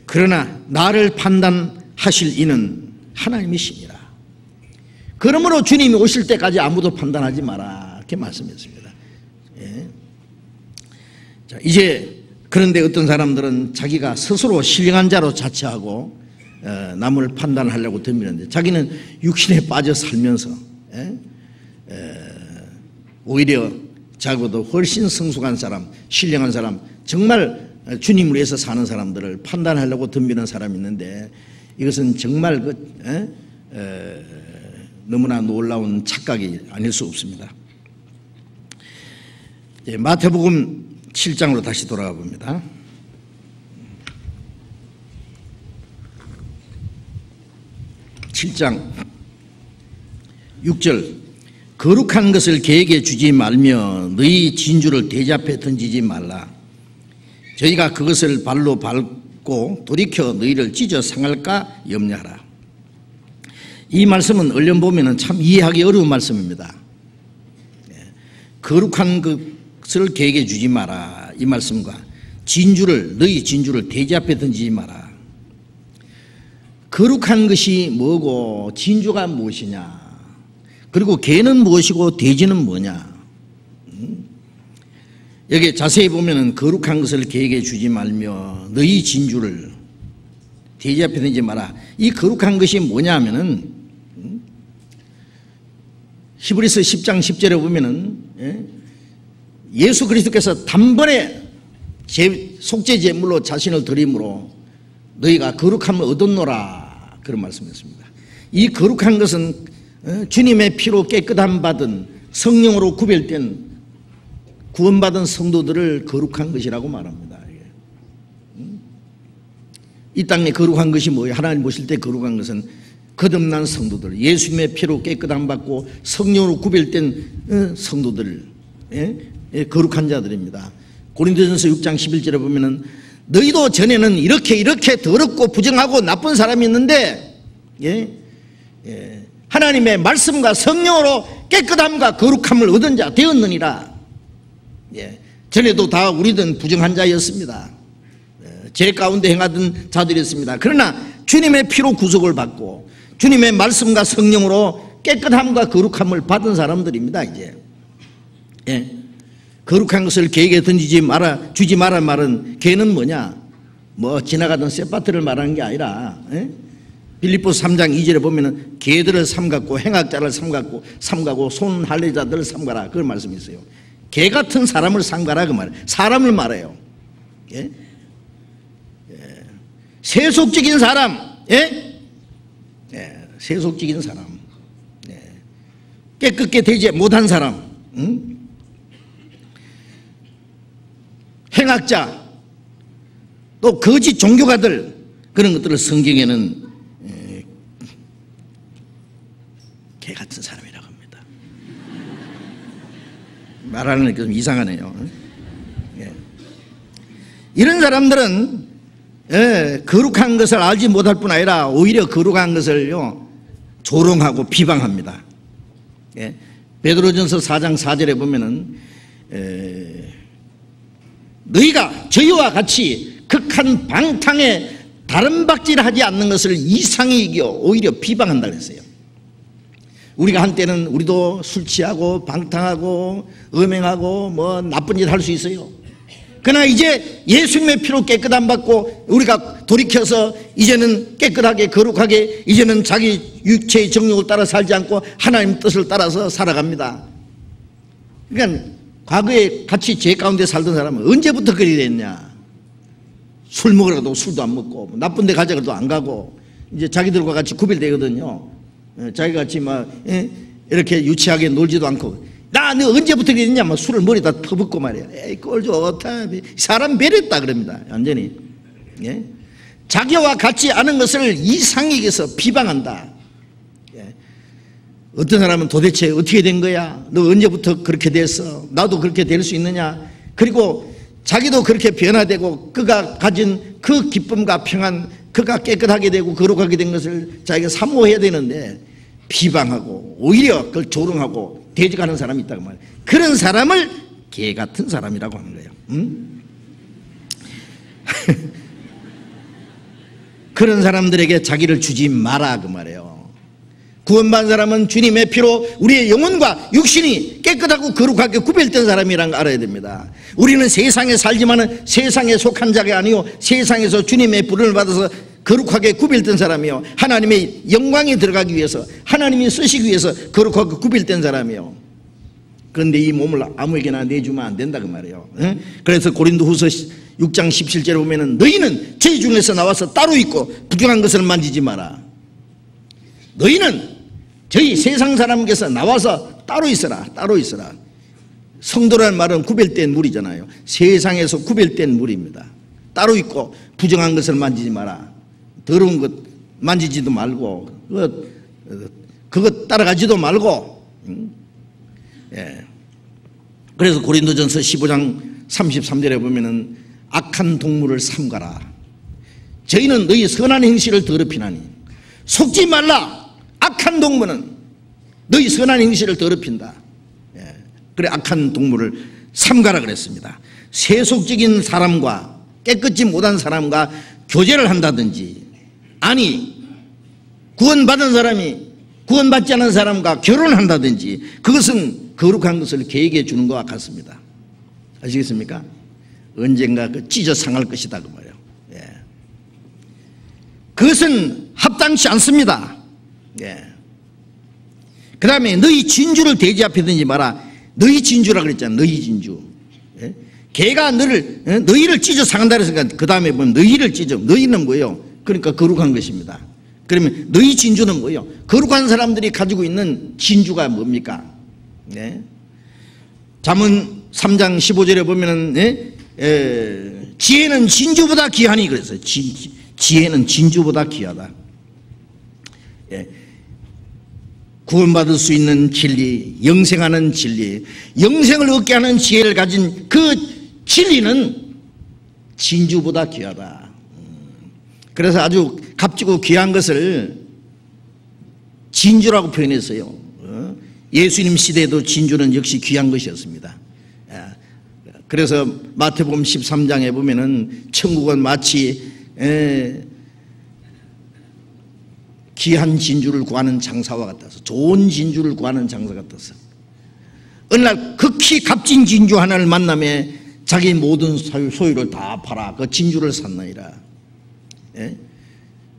그러나 나를 판단하실 이는 하나님이시니라. 그러므로 주님이 오실 때까지 아무도 판단하지 마라. 이렇게 말씀했습니다. 자, 이제 그런데 어떤 사람들은 자기가 스스로 신령한 자로 자처하고 남을 판단하려고 덤비는데 자기는 육신에 빠져 살면서 오히려 자기보다 훨씬 성숙한 사람, 신령한 사람, 정말 주님을 위해서 사는 사람들을 판단하려고 덤비는 사람이 있는데 이것은 정말 너무나 놀라운 착각이 아닐 수 없습니다. 마태복음 7장으로 다시 돌아가 봅니다. 7장 6절 거룩한 것을 개에게 주지 말며 너희 진주를 대접해 던지지 말라. 저희가 그것을 발로 밟고 돌이켜 너희를 찢어 상할까 염려하라. 이 말씀은 얼른 보면 참 이해하기 어려운 말씀입니다. 거룩한 것을 개에게 주지 마라, 이 말씀과 너희 진주를 돼지 앞에 던지지 마라. 거룩한 것이 뭐고 진주가 무엇이냐, 그리고 개는 무엇이고 돼지는 뭐냐. 여기 자세히 보면은 거룩한 것을 개에게 주지 말며 너희 진주를 돼지 앞에 던지지 마라. 이 거룩한 것이 뭐냐 하면은 히브리서 10장 10절에 보면은 예수 그리스도께서 단번에 속죄 제물로 자신을 드림으로 너희가 거룩함을 얻었노라, 그런 말씀이었습니다. 이 거룩한 것은 주님의 피로 깨끗함 받은 성령으로 구별된 구원받은 성도들을 거룩한 것이라고 말합니다. 이 땅에 거룩한 것이 뭐예요? 하나님 보실 때 거룩한 것은 거듭난 성도들, 예수님의 피로 깨끗함 받고 성령으로 구별된 성도들, 거룩한 자들입니다. 고린도전서 6장 11절에 보면은 너희도 전에는 이렇게 더럽고 부정하고 나쁜 사람이 있는데 하나님의 말씀과 성령으로 깨끗함과 거룩함을 얻은 자 되었느니라. 전에도 다 우리는 부정한 자였습니다. 죄 가운데 행하던 자들이었습니다. 그러나 주님의 피로 구속을 받고 주님의 말씀과 성령으로 깨끗함과 거룩함을 받은 사람들입니다. 이제 거룩한 것을 개에게 주지 마라 말은, 개는 뭐냐? 뭐 지나가던 쇠바트를 말하는 게 아니라 빌립보서 3장 2절에 보면은 개들을 삼갔고 행악자를 삼가고 손 할례자들을 삼가라, 그런 말씀이 있어요. 개 같은 사람을 삼가라 그 말이에요. 사람을 말해요. 세속적인 사람, 세속적인 사람, 깨끗게 되지 못한 사람, 행악자, 또 거짓 종교가들, 그런 것들을 성경에는 개 같은 사람이라고 합니다. 말하는 게 좀 이상하네요. 이런 사람들은 거룩한 것을 알지 못할 뿐 아니라 오히려 거룩한 것을요 조롱하고 비방합니다. 베드로전서 4장 4절에 보면은 너희가 저희와 같이 극한 방탕에 다른 박질하지 않는 것을 이상히 이겨 오히려 비방한다 그랬어요. 우리가 한때는 우리도 술 취하고 방탕하고 음행하고 뭐 나쁜 일 할 수 있어요. 그러나 이제 예수님의 피로 깨끗함 받고 우리가 돌이켜서 이제는 깨끗하게 거룩하게 이제는 자기 육체의 정욕을 따라 살지 않고 하나님 뜻을 따라서 살아갑니다. 그러니까 과거에 같이 죄 가운데 살던 사람은 언제부터 그리 됐냐? 술 먹으라고 술도 안 먹고 나쁜 데 가자고도 안 가고 이제 자기들과 같이 구별되거든요. 자기가 같이 막 이렇게 유치하게 놀지도 않고 너 언제부터 그랬냐? 막 술을 머리다 퍼붓고 말이야. 에이 꼴 좋다. 사람 배렸다 그럽니다. 완전히. 자기와 같지 않은 것을 이상히 여겨서 비방한다. 어떤 사람은 도대체 어떻게 된 거야? 너 언제부터 그렇게 됐어? 나도 그렇게 될 수 있느냐? 그리고 자기도 그렇게 변화되고 그가 가진 그 기쁨과 평안, 그가 깨끗하게 되고 거룩하게 된 것을 자기가 사모해야 되는데 비방하고 오히려 그걸 조롱하고 대적하는 사람이 있다고 말해요. 그런 사람을 개 같은 사람이라고 하는 거예요. 그런 사람들에게 자기를 주지 마라 그 말이에요. 구원받은 사람은 주님의 피로 우리의 영혼과 육신이 깨끗하고 거룩하게 구별된 사람이라는 걸 알아야 됩니다. 우리는 세상에 살지만은 세상에 속한 자가 아니요 세상에서 주님의 부름을 받아서 거룩하게 구별된 사람이요 하나님의 영광에 들어가기 위해서 하나님이 쓰시기 위해서 거룩하게 구별된 사람이요. 그런데 이 몸을 아무에게나 내주면 안 된다 그 말이에요. 그래서 고린도후서 6장 17절에 보면은 너희는 저희 중에서 나와서 따로 있고 부정한 것을 만지지 마라. 너희는 저희 세상 사람께서 나와서 따로 있어라. 따로 있어라. 성도라는 말은 구별된 무리잖아요. 세상에서 구별된 무리입니다. 따로 있고 부정한 것을 만지지 마라. 더러운 것 만지지도 말고 그것 따라가지도 말고. 그래서 고린도전서 15장 33절에 보면은 악한 동물을 삼가라. 저희는 너희 선한 행실을 더럽히나니 속지 말라. 악한 동물은 너희 선한 행실을 더럽힌다. 그래 악한 동물을 삼가라 그랬습니다. 세속적인 사람과 깨끗지 못한 사람과 교제를 한다든지 아니 구원받은 사람이 구원받지 않은 사람과 결혼한다든지 그것은 거룩한 것을 개에게 주는 것과 같습니다. 아시겠습니까? 언젠가 그 찢어 상할 것이다 그 말이에요. 그것은 합당치 않습니다. 그 다음에 너희 진주를 돼지 앞에 던지지 마라. 너희 진주라 그랬잖아. 너희 진주. 개가 너희를 찢어 상한다 그랬으니까 그 다음에 보면 너희를 찢어. 너희는 뭐예요? 그러니까 거룩한 것입니다. 그러면 너희 진주는 뭐예요? 거룩한 사람들이 가지고 있는 진주가 뭡니까? 잠언 3장 15절에 보면은 지혜는 진주보다 귀하니 그랬어요. 지혜는 진주보다 귀하다. 구원받을 수 있는 진리, 영생하는 진리, 영생을 얻게 하는 지혜를 가진 그 진리는 진주보다 귀하다. 그래서 아주 값지고 귀한 것을 진주라고 표현했어요. 예수님 시대에도 진주는 역시 귀한 것이었습니다. 그래서 마태복음 13장에 보면은 천국은 마치 귀한 진주를 구하는 장사와 같아서, 좋은 진주를 구하는 장사 같아서 어느 날 극히 값진 진주 하나를 만나며 자기 모든 소유를 다 팔아 그 진주를 샀나이라.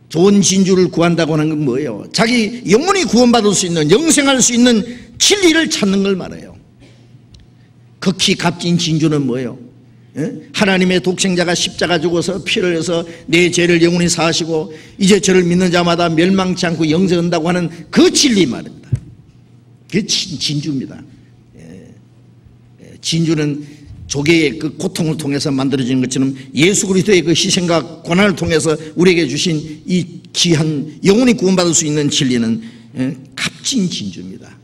좋은 진주를 구한다고 하는 건 뭐예요? 자기 영혼이 구원받을 수 있는, 영생할 수 있는 진리를 찾는 걸 말해요. 극히 값진 진주는 뭐예요? 하나님의 독생자가 십자가 죽어서 피를 흘려서 내 죄를 영원히 사하시고 이제 저를 믿는 자마다 멸망치 않고 영생한다고 하는 그 진리 말입니다. 그게 진주입니다. 진주는 조개의 그 고통을 통해서 만들어지는 것처럼 예수 그리스도의 그 희생과 고난을 통해서 우리에게 주신 이 귀한 영원히 구원받을 수 있는 진리는 값진 진주입니다.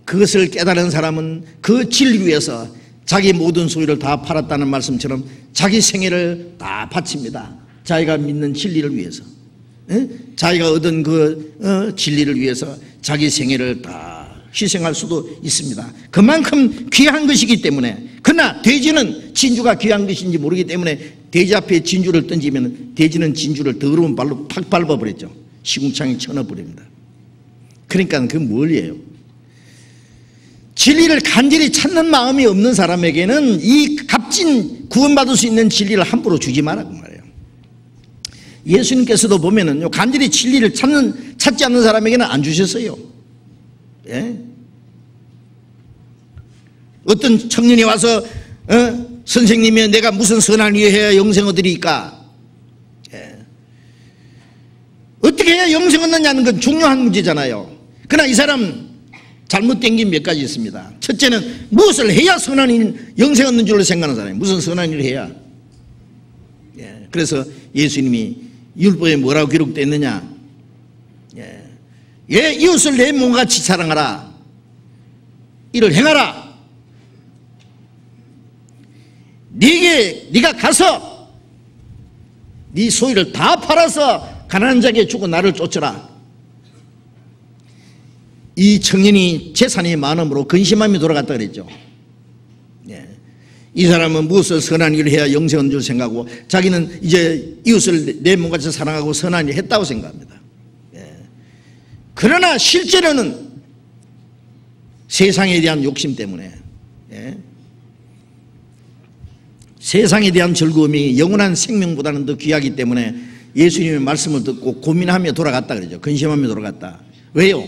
그것을 깨달은 사람은 그 진리 위해서 자기 모든 소유를 다 팔았다는 말씀처럼 자기 생애를 다 바칩니다. 자기가 믿는 진리를 위해서, 자기가 얻은 그 진리를 위해서 자기 생애를 다 희생할 수도 있습니다. 그만큼 귀한 것이기 때문에. 그러나 돼지는 진주가 귀한 것인지 모르기 때문에 돼지 앞에 진주를 던지면 돼지는 진주를 더러운 발로 팍 밟아버렸죠. 시궁창에 쳐넣어버립니다. 그러니까 그 뭘이에요? 진리를 간절히 찾는 마음이 없는 사람에게는 이 값진 구원받을 수 있는 진리를 함부로 주지 말라고 말해요. 예수님께서도 보면은요, 간절히 진리를 찾지 않는 사람에게는 안 주셨어요. 어떤 청년이 와서 선생님이 내가 무슨 선한 일을 해야 영생 얻으리까? 어떻게 해야 영생 얻느냐는 건 중요한 문제잖아요. 그러나 이 사람 잘못된 게 몇 가지 있습니다. 첫째는 무엇을 해야 선한 일, 영생 얻는 줄로 생각하는 사람이 무슨 선한 일을 해야. 그래서 예수님이 율법에 뭐라고 기록되어 있느냐? 이웃을 내 몸같이 사랑하라. 이를 행하라. 네가 가서 네 소유를 다 팔아서 가난한 자에게 주고 나를 쫓으라. 이 청년이 재산이 많음으로 근심하며 돌아갔다 그랬죠. 이 사람은 무엇을 선한 일을 해야 영생한 줄 생각하고 자기는 이제 이웃을 내 몸같이 사랑하고 선한 일을 했다고 생각합니다. 그러나 실제로는 세상에 대한 욕심 때문에, 세상에 대한 즐거움이 영원한 생명보다는 더 귀하기 때문에 예수님의 말씀을 듣고 고민하며 돌아갔다 그러죠. 근심하며 돌아갔다. 왜요?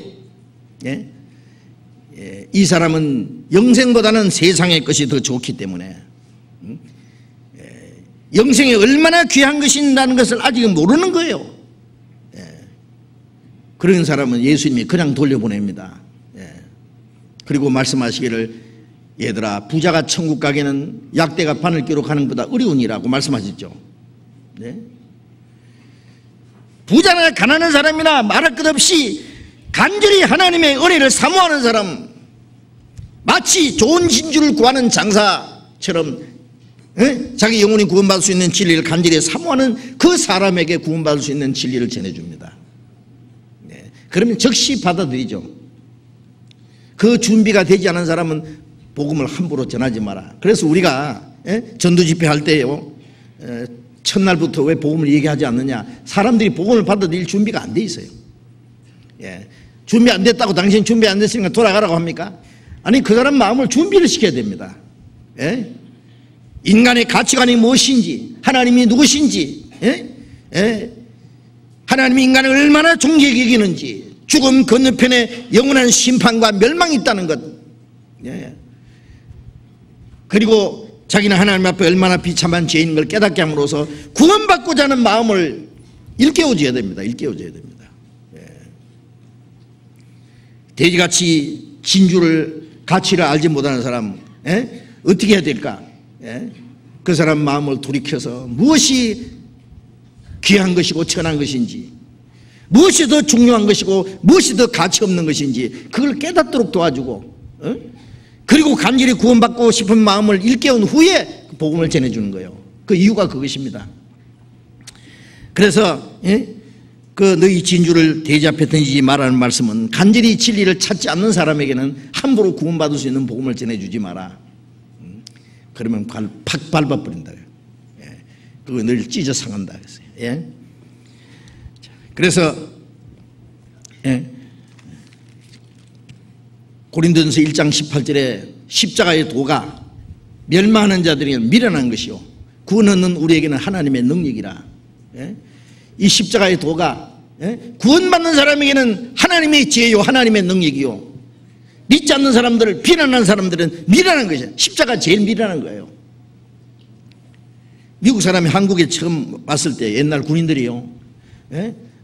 이 사람은 영생보다는 세상의 것이 더 좋기 때문에, 영생이 얼마나 귀한 것인다는 것을 아직은 모르는 거예요. 그런 사람은 예수님이 그냥 돌려보냅니다. 그리고 말씀하시기를, 얘들아, 부자가 천국 가기는 약대가 바늘 끼로 가는 것보다 어려운 일이라고 말씀하셨죠. 부자나 가난한 사람이나 말할 것 없이 간절히 하나님의 은혜를 사모하는 사람, 마치 좋은 진주를 구하는 장사처럼 자기 영혼이 구원받을 수 있는 진리를 간절히 사모하는 그 사람에게 구원받을 수 있는 진리를 전해줍니다. 그러면 즉시 받아들이죠. 그 준비가 되지 않은 사람은 복음을 함부로 전하지 마라. 그래서 우리가 전도 집회 할 때요, 첫날부터 왜 복음을 얘기하지 않느냐? 사람들이 복음을 받아들일 준비가 안 돼 있어요. 준비 안 됐다고 당신 준비 안 됐으니까 돌아가라고 합니까? 아니, 그 사람 마음을 준비를 시켜야 됩니다. 인간의 가치관이 무엇인지, 하나님이 누구신지, 하나님이 인간을 얼마나 존귀하게 여기는지, 죽음 건너편에 영원한 심판과 멸망이 있다는 것, 그리고 자기는 하나님 앞에 얼마나 비참한 죄인 걸 깨닫게 함으로써 구원받고자 하는 마음을 일깨워줘야 됩니다. 일깨워줘야 됩니다. 돼지같이 진주를, 가치를 알지 못하는 사람, 어떻게 해야 될까? 그 사람 마음을 돌이켜서 무엇이 귀한 것이고 천한 것인지, 무엇이 더 중요한 것이고 무엇이 더 가치 없는 것인지 그걸 깨닫도록 도와주고, 그리고 간절히 구원받고 싶은 마음을 일깨운 후에 복음을 전해주는 거예요. 그 이유가 그것입니다. 그래서 그 너희 진주를 돼지 앞에 던지지 말라는 말씀은 간절히 진리를 찾지 않는 사람에게는 함부로 구원받을 수 있는 복음을 전해주지 마라. 그러면 팍 밟아버린다. 그거 늘 찢어 상한다. 그래서 고린도전서 1장 18절에 십자가의 도가 멸망하는 자들에게는 미련한 것이요 구원 얻는 우리에게는 하나님의 능력이라. 이 십자가의 도가 구원받는 사람에게는 하나님의 지혜요 하나님의 능력이요, 믿지 않는 사람들을 비난하는 사람들은 미련한 것이야. 십자가 제일 미련한 거예요. 미국 사람이 한국에 처음 왔을 때 옛날 군인들이요,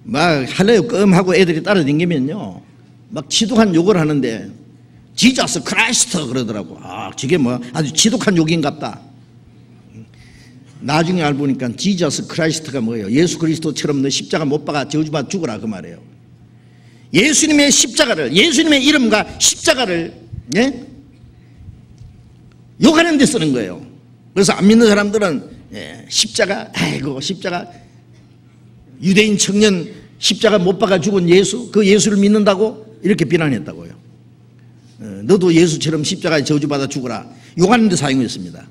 막 할래요 껌하고 애들이 따라다니면요 막 지독한 욕을 하는데 지저스 크라이스트 그러더라고. 아 저게 뭐 아주 지독한 욕인갑다. 나중에 알고 보니까 지저스 크라이스트가 뭐예요? 예수 그리스도처럼 너 십자가 못 박아 저주받아 죽어라 그 말이에요. 예수님의 십자가를, 예수님의 이름과 십자가를 욕하는 데 쓰는 거예요. 그래서 안 믿는 사람들은 십자가, 아이고 십자가, 유대인 청년 십자가 못 박아 죽은 예수, 그 예수를 믿는다고 이렇게 비난했다고요. 너도 예수처럼 십자가에 저주받아 죽어라 욕하는 데 사용했습니다.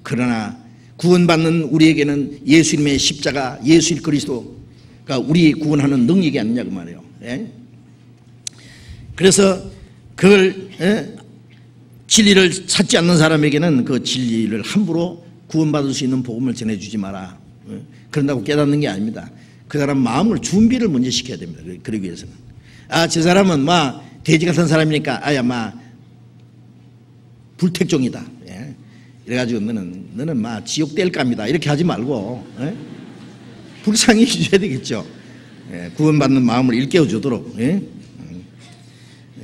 그러나 구원받는 우리에게는 예수님의 십자가, 예수 그리스도가 우리 구원하는 능력이 아니냐 그 말이에요. 그래서 그걸 진리를 찾지 않는 사람에게는 그 진리를 함부로 구원받을 수 있는 복음을 전해주지 마라. 그런다고 깨닫는 게 아닙니다. 그 사람 마음을 준비를 먼저 시켜야 됩니다. 그러기 위해서는 아 저 사람은 막 돼지 같은 사람이니까 아야 막 불택종이다. 그래가지고 너는 막 지옥 될 겁니다. 이렇게 하지 말고 불쌍히 해줘야 되겠죠. 구원받는 마음을 일깨워주도록.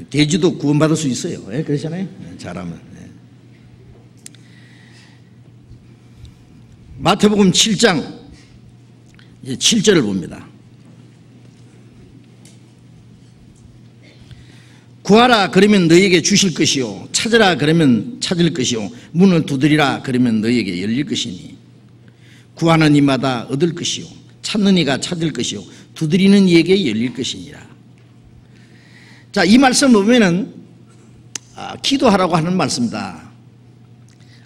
돼지도 구원받을 수 있어요. 그렇잖아요. 잘하면. 마태복음 7장 7절을 봅니다. 구하라 그러면 너희에게 주실 것이요 찾으라 그러면 찾을 것이요 문을 두드리라 그러면 너희에게 열릴 것이니 구하는 이마다 얻을 것이요 찾는 이가 찾을 것이요 두드리는 이에게 열릴 것이니라. 자, 이 말씀 보면은 기도하라고 하는 말씀이다.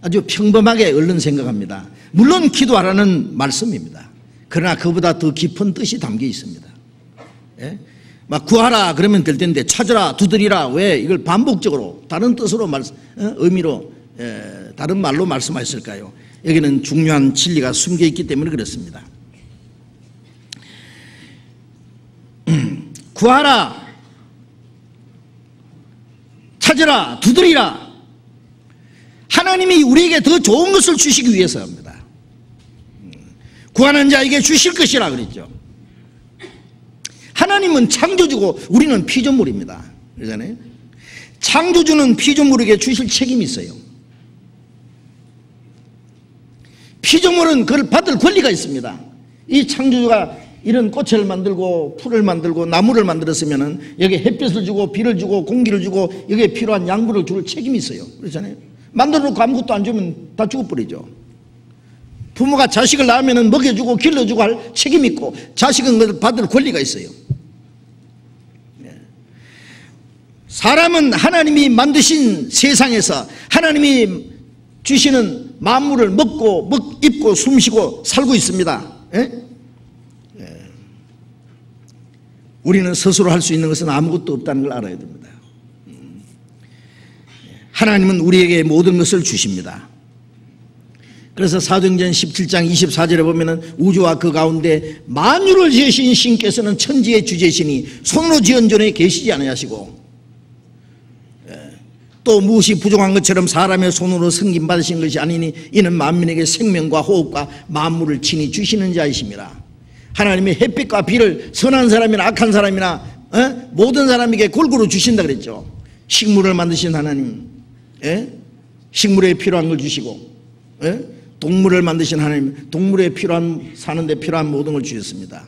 아주 평범하게 얼른 생각합니다. 물론 기도하라는 말씀입니다. 그러나 그보다 더 깊은 뜻이 담겨 있습니다. 막 구하라 그러면 될 텐데 찾으라 두드리라 왜 이걸 반복적으로 다른 뜻으로 의미로 다른 말로 말씀하셨을까요? 여기는 중요한 진리가 숨겨 있기 때문에 그렇습니다. 구하라 찾으라 두드리라 하나님이 우리에게 더 좋은 것을 주시기 위해서 합니다. 구하는 자에게 주실 것이라 그랬죠. 하나님은 창조주고 우리는 피조물입니다. 그러잖아요. 창조주는 피조물에게 주실 책임이 있어요. 피조물은 그걸 받을 권리가 있습니다. 이 창조주가 이런 꽃을 만들고 풀을 만들고 나무를 만들었으면 여기에 햇볕을 주고 비를 주고 공기를 주고 여기에 필요한 양분을 줄 책임이 있어요. 그렇잖아요. 만들어놓고 아무것도 안 주면 다 죽어버리죠. 부모가 자식을 낳으면 먹여주고 길러주고 할 책임이 있고 자식은 그걸 받을 권리가 있어요. 사람은 하나님이 만드신 세상에서 하나님이 주시는 만물을 먹고 입고 숨쉬고 살고 있습니다. 우리는 스스로 할 수 있는 것은 아무것도 없다는 걸 알아야 됩니다. 하나님은 우리에게 모든 것을 주십니다. 그래서 사도행전 17장 24절에 보면은 우주와 그 가운데 만유를 지으신 신께서는 천지의 주제시니 손으로 지은 전에 계시지 아니하시고 또 무엇이 부족한 것처럼 사람의 손으로 승진 받으신 것이 아니니 이는 만민에게 생명과 호흡과 만물을 친히 주시는 자이심이라. 하나님이 햇빛과 비를 선한 사람이나 악한 사람이나 모든 사람에게 골고루 주신다 그랬죠. 식물을 만드신 하나님, 식물에 필요한 걸 주시고 동물을 만드신 하나님, 동물에 필요한, 사는데 필요한 모든 걸 주셨습니다.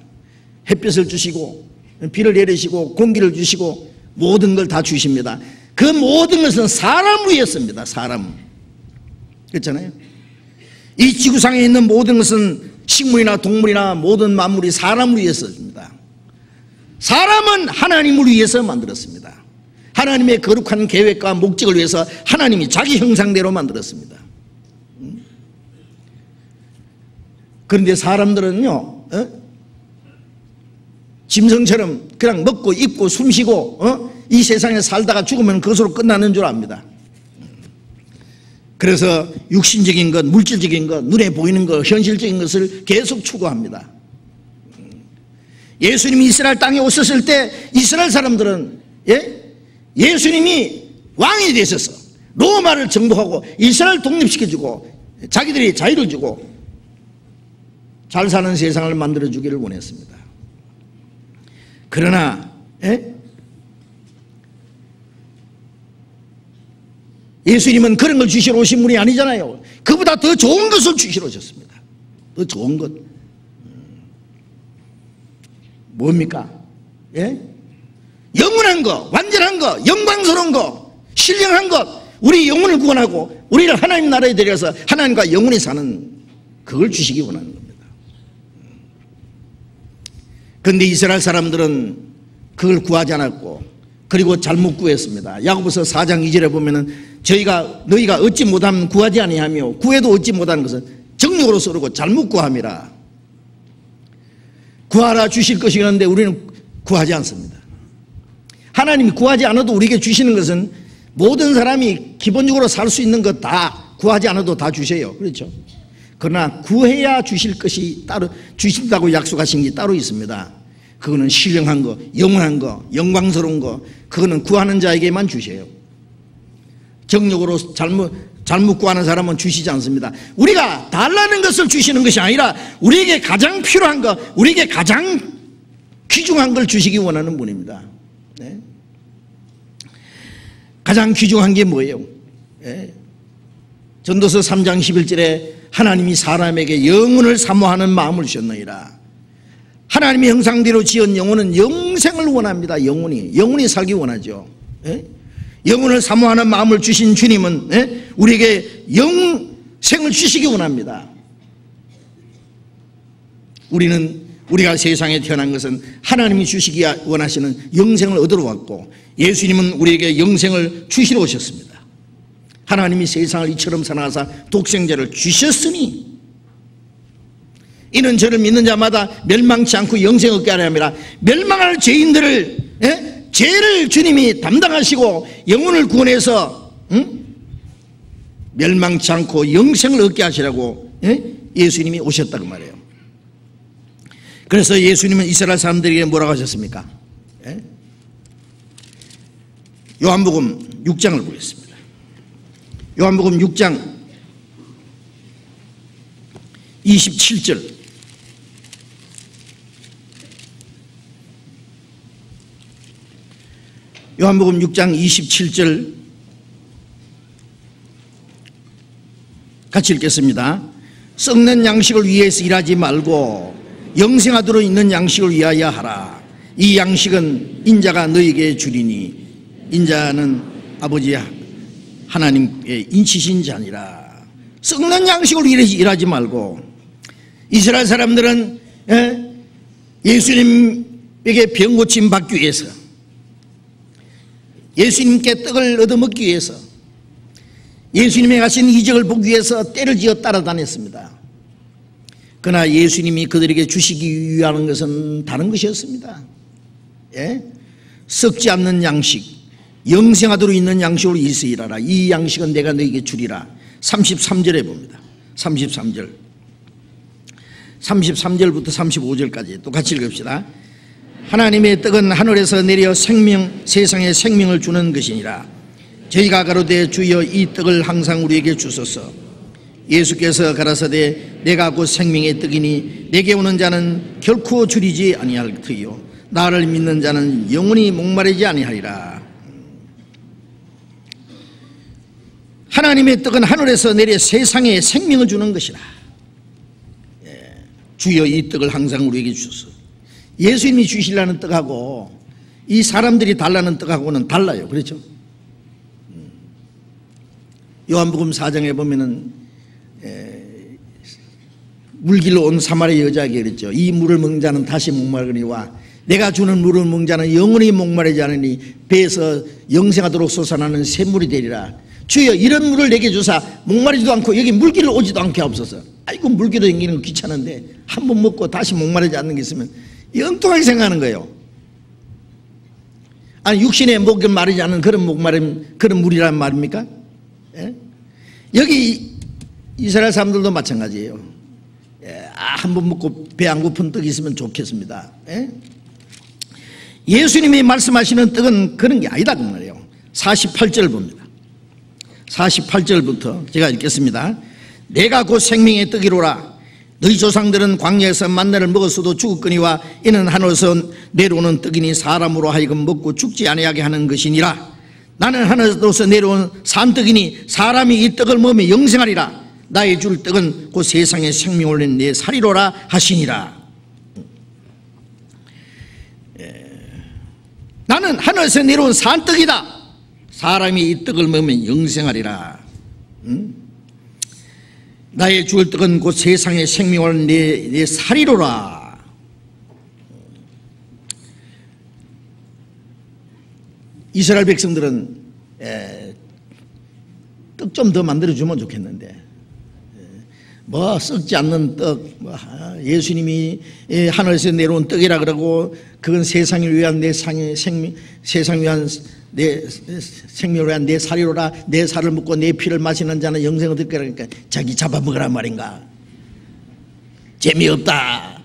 햇빛을 주시고 비를 내리시고 공기를 주시고 모든 걸 다 주십니다. 그 모든 것은 사람을 위해서입니다. 사람. 그렇잖아요. 이 지구상에 있는 모든 것은 식물이나 동물이나 모든 만물이 사람을 위해서입니다. 사람은 하나님을 위해서 만들었습니다. 하나님의 거룩한 계획과 목적을 위해서 하나님이 자기 형상대로 만들었습니다. 그런데 사람들은요, 짐승처럼 그냥 먹고 입고 숨쉬고 이 세상에 살다가 죽으면 그것으로 끝나는 줄 압니다. 그래서 육신적인 것, 물질적인 것, 눈에 보이는 것, 현실적인 것을 계속 추구합니다. 예수님이 이스라엘 땅에 오셨을 때 이스라엘 사람들은 예수님이 왕이 되셔서 로마를 정복하고 이스라엘 독립시켜주고 자기들이 자유를 주고 잘 사는 세상을 만들어주기를 원했습니다. 그러나 예수님은 그런 걸 주시러 오신 분이 아니잖아요. 그보다 더 좋은 것을 주시러 오셨습니다. 더 좋은 것. 뭡니까? 영원한 거, 완전한 거, 영광스러운 거, 신령한 것, 우리 영혼을 구원하고 우리를 하나님 나라에 데려가서 하나님과 영원히 사는 그걸 주시기 원하는 겁니다. 그런데 이스라엘 사람들은 그걸 구하지 않았고 그리고 잘못 구했습니다. 야고보서 4장 2절에 보면은 너희가 얻지 못하면 구하지 아니하며 구해도 얻지 못하는 것은 정욕으로 서르고 잘못 구함이라. 구하라 주실 것이었는데 우리는 구하지 않습니다. 하나님이 구하지 않아도 우리에게 주시는 것은 모든 사람이 기본적으로 살 수 있는 것 다 구하지 않아도 다 주세요. 그렇죠? 그러나 구해야 주실 것이 따로 주신다고 약속하신 게 따로 있습니다. 그거는 신령한 거, 영원한 거, 영광스러운 거, 그거는 구하는 자에게만 주세요. 정욕으로 잘못 구하는 사람은 주시지 않습니다. 우리가 달라는 것을 주시는 것이 아니라 우리에게 가장 필요한 것, 우리에게 가장 귀중한 걸 주시기 원하는 분입니다. 네? 가장 귀중한 게 뭐예요? 전도서 3장 11절에 하나님이 사람에게 영혼을 사모하는 마음을 주셨느니라. 하나님의 형상대로 지은 영혼은 영생을 원합니다. 영혼이 살기 원하죠. 영혼을 사모하는 마음을 주신 주님은 우리에게 영생을 주시기 원합니다. 우리가 세상에 태어난 것은 하나님이 주시기 원하시는 영생을 얻으러 왔고 예수님은 우리에게 영생을 주시러 오셨습니다. 하나님이 세상을 이처럼 사랑하사 독생자를 주셨으니 이는 저를 믿는 자마다 멸망치 않고 영생 얻게 하려 함이라. 멸망할 죄인들을 죄를 주님이 담당하시고 영혼을 구원해서 멸망치 않고 영생을 얻게 하시라고 예수님이 오셨다고 말해요. 그래서 예수님은 이스라엘 사람들에게 뭐라고 하셨습니까? 요한복음 6장을 보겠습니다. 요한복음 6장 27절. 요한복음 6장 27절 같이 읽겠습니다. 썩는 양식을 위해서 일하지 말고 영생하도록 있는 양식을 위하여 하라. 이 양식은 인자가 너희에게 주리니 인자는 아버지 하나님의 인치신 자니라. 썩는 양식을 위해서 일하지 말고 이스라엘 사람들은 예수님에게 병고침 받기 위해서 예수님께 떡을 얻어먹기 위해서 예수님의 하신 이적을 보기 위해서 때를 지어 따라다녔습니다. 그러나 예수님이 그들에게 주시기 위한 것은 다른 것이었습니다. 썩지 않는 양식, 영생하도록 있는 양식으로 일서 일하라. 이 양식은 내가 너에게 주리라. 33절에 봅니다. 33절부터 35절까지 똑같이 읽읍시다. 하나님의 떡은 하늘에서 내려 세상에 생명을 주는 것이니라. 저희가 가로되 주여 이 떡을 항상 우리에게 주소서. 예수께서 가라사대 내가 곧 생명의 떡이니 내게 오는 자는 결코 줄이지 아니할 터이요 나를 믿는 자는 영원히 목마르지 아니하리라. 하나님의 떡은 하늘에서 내려 세상에 생명을 주는 것이라. 주여 이 떡을 항상 우리에게 주소서. 예수님이 주시려는 떡하고 이 사람들이 달라는 떡하고는 달라요. 그렇죠? 요한복음 4장에 보면은 물길로 온 사마리아 여자에게 그랬죠. 이 물을 먹는 자는 다시 목마르거니와 내가 주는 물을 먹는 자는 영원히 목마르지 않으니 배에서 영생하도록 솟아나는 샘물이 되리라. 주여 이런 물을 내게 주사 목마르지도 않고 여기 물길로 오지도 않게 하옵소서. 아이고 물길로 다니는 거 귀찮은데 한 번 먹고 다시 목마르지 않는 게 있으면 엉뚱하게 생각하는 거예요. 아니 육신의 목이 마르지 않는 그런 목마름, 그런 물이란 말입니까? 예? 여기 이스라엘 사람들도 마찬가지예요. 한 번 먹고 배 안 고픈 떡이 있으면 좋겠습니다. 예? 예수님이 말씀하시는 떡은 그런 게 아니다 그 말이에요. 48절 봅니다. 48절부터 제가 읽겠습니다. 내가 곧 생명의 떡이로라. 너희 조상들은 광야에서 만나를 먹었어도 죽었거니와 이는 하늘에서 내려오는 떡이니 사람으로 하여금 먹고 죽지 아니하게 하는 것이니라. 나는 하늘에서 내려온 산떡이니 사람이 이 떡을 먹으면 영생하리라. 나의 줄 떡은 곧 세상에 생명을 낸 내 살이로라 하시니라. 나는 하늘에서 내려온 산떡이다. 사람이 이 떡을 먹으면 영생하리라. 나의 줄 떡은 곧 세상에 생명을 낸 내 살이로라. 이스라엘 백성들은 떡 좀 더 만들어주면 좋겠는데 뭐 썩지 않는 떡, 예수님이 하늘에서 내려온 떡이라 그러고 그건 세상을 위한 내 세상을 위한 내 생명을 위한 내 살이로라. 내 살을 먹고 내 피를 마시는 자는 영생을 얻을 거라니까 자기 잡아먹으란 말인가. 재미없다.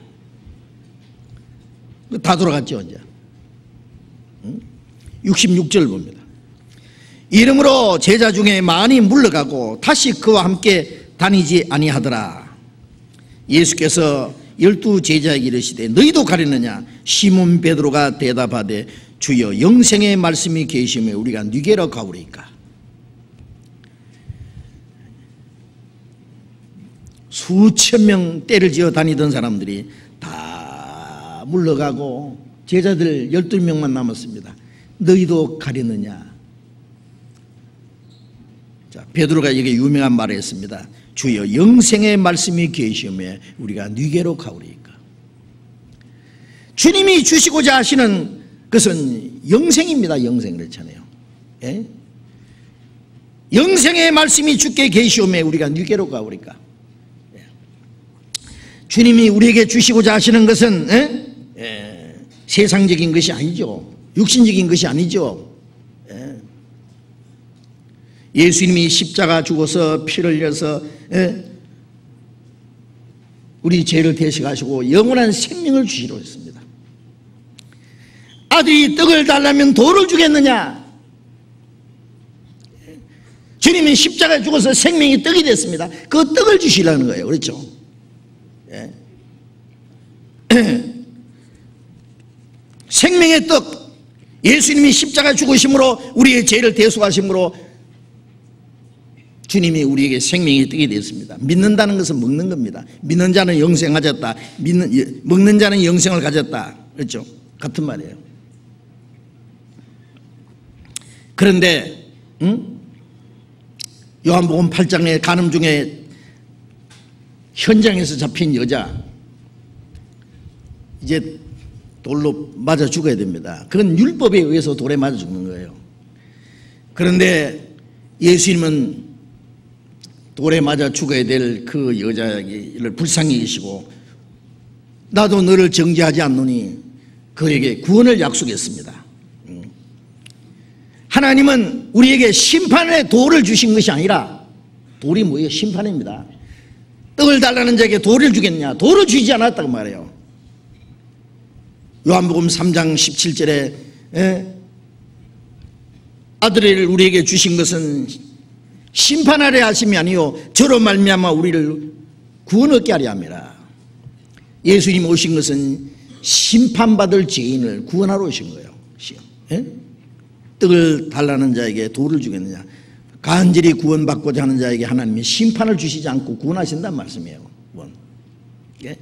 다 돌아갔죠 이제. 66절 봅니다. 이러므로 제자 중에 많이 물러가고 다시 그와 함께 다니지 아니하더라. 예수께서 12 제자에게 이르시되 너희도 가리느냐. 시몬 베드로가 대답하되 주여 영생의 말씀이 계시매 우리가 누게로 가오리까. 수천 명 떼를 지어 다니던 사람들이 다 물러가고 제자들 12명만 남았습니다. 너희도 가리느냐. 자, 베드로가 이게 유명한 말을 했습니다. 주여 영생의 말씀이 계시매 우리가 누게로 가오리까. 주님이 주시고자 하시는 그것은 영생입니다. 영생 그렇잖아요. 예? 영생의 말씀이 주께 계시오매 우리가 누게로 가오리까. 예. 주님이 우리에게 주시고자 하시는 것은 세상적인 것이 아니죠. 육신적인 것이 아니죠. 예수님이 십자가 죽어서 피를 흘려서 우리 죄를 대신하시고 영원한 생명을 주시려 했습니다. 아들이 떡을 달라면 돌을 주겠느냐. 주님이 십자가에 죽어서 생명이 떡이 됐습니다. 그 떡을 주시려는 거예요. 그렇죠? 생명의 떡, 예수님이 십자가에 죽으심으로 우리의 죄를 대속하심으로 주님이 우리에게 생명의 떡이 됐습니다. 믿는다는 것은 먹는 겁니다. 믿는 자는 영생 가졌다. 먹는 자는 영생을 가졌다. 그렇죠? 같은 말이에요. 그런데 요한복음 8장의 간음 중에 현장에서 잡힌 여자 이제 돌로 맞아 죽어야 됩니다. 그건 율법에 의해서 돌에 맞아 죽는 거예요. 그런데 예수님은 돌에 맞아 죽어야 될 그 여자를 불쌍히 여기시고 나도 너를 정죄하지 않노니 그에게 구원을 약속했습니다. 하나님은 우리에게 심판의 돌을 주신 것이 아니라 돌이 뭐예요? 심판입니다. 떡을 달라는 자에게 돌을 주겠냐? 돌을 주지 않았다고 말해요. 요한복음 3장 17절에 아들을 우리에게 주신 것은 심판하려 하심이 아니요 저로 말미암아 우리를 구원 얻게 하려 함이라. 예수님 오신 것은 심판받을 죄인을 구원하러 오신 거예요. 떡을 달라는 자에게 돌을 주겠느냐. 간절히 구원받고자 하는 자에게 하나님이 심판을 주시지 않고 구원하신다는 말씀이에요. 예?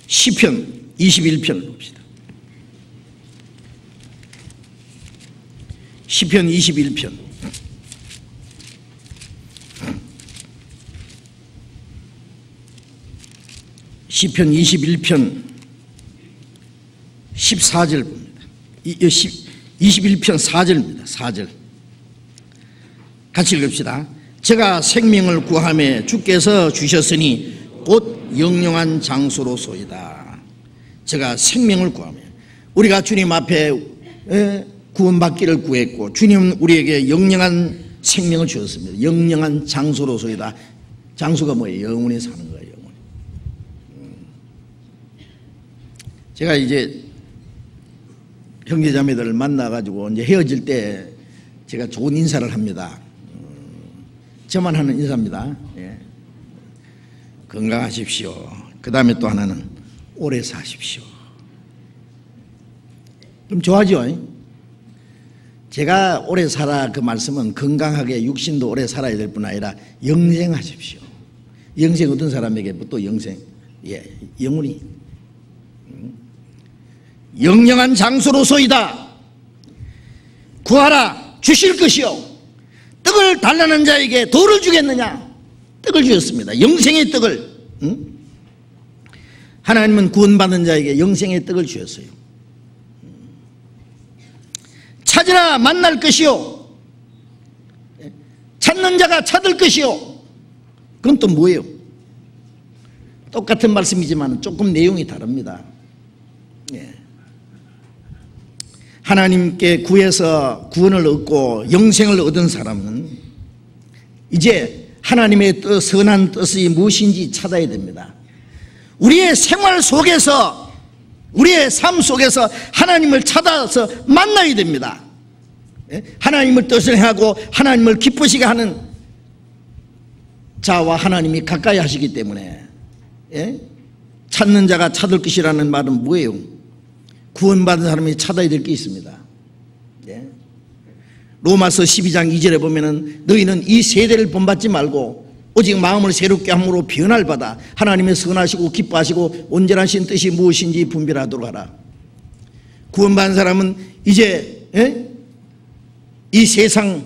시편 21편 봅시다. 시편 21편 시편 21편 14절 봅니다. 21편 4절입니다. 4절 같이 읽읍시다. 제가 생명을 구하매 주께서 주셨으니 곧 영영한 장소로소이다. 제가 생명을 구하매, 우리가 주님 앞에 구원받기를 구했고 주님은 우리에게 영영한 생명을 주셨습니다. 영영한 장소로소이다. 장소가 뭐예요? 영원히 사는 거예요. 영원히. 제가 이제 형제자매들을 만나가지고 이제 헤어질 때 제가 좋은 인사를 합니다. 저만 하는 인사입니다. 예. 건강하십시오. 그 다음에 또 하나는 오래 사십시오. 그럼 좋아하죠? 제가 오래 살아 그 말씀은 건강하게 육신도 오래 살아야 될 뿐 아니라 영생하십시오. 영생 어떤 사람에게 또 영생? 예, 영원히. 영영한 장소로소이다. 구하라 주실 것이요 떡을 달라는 자에게 돌을 주겠느냐. 떡을 주셨습니다. 영생의 떡을. 하나님은 구원받은 자에게 영생의 떡을 주셨어요. 찾으라 만날 것이요 찾는 자가 찾을 것이요. 그건 또 뭐예요? 똑같은 말씀이지만 조금 내용이 다릅니다. 예. 하나님께 구해서 구원을 얻고 영생을 얻은 사람은 이제 하나님의 뜻, 선한 뜻이 무엇인지 찾아야 됩니다. 우리의 생활 속에서, 우리의 삶 속에서 하나님을 찾아서 만나야 됩니다. 하나님의 뜻을 행하고 하나님을 기쁘시게 하는 자와 하나님이 가까이 하시기 때문에 찾는 자가 찾을 것이라는 말은 뭐예요? 구원받은 사람이 찾아야 될 게 있습니다. 로마서 12장 2절에 보면은 너희는 이 세대를 본받지 말고 오직 마음을 새롭게 함으로 변화를 받아 하나님의 선하시고 기뻐하시고 온전하신 뜻이 무엇인지 분별하도록 하라. 구원받은 사람은 이제 이 세상을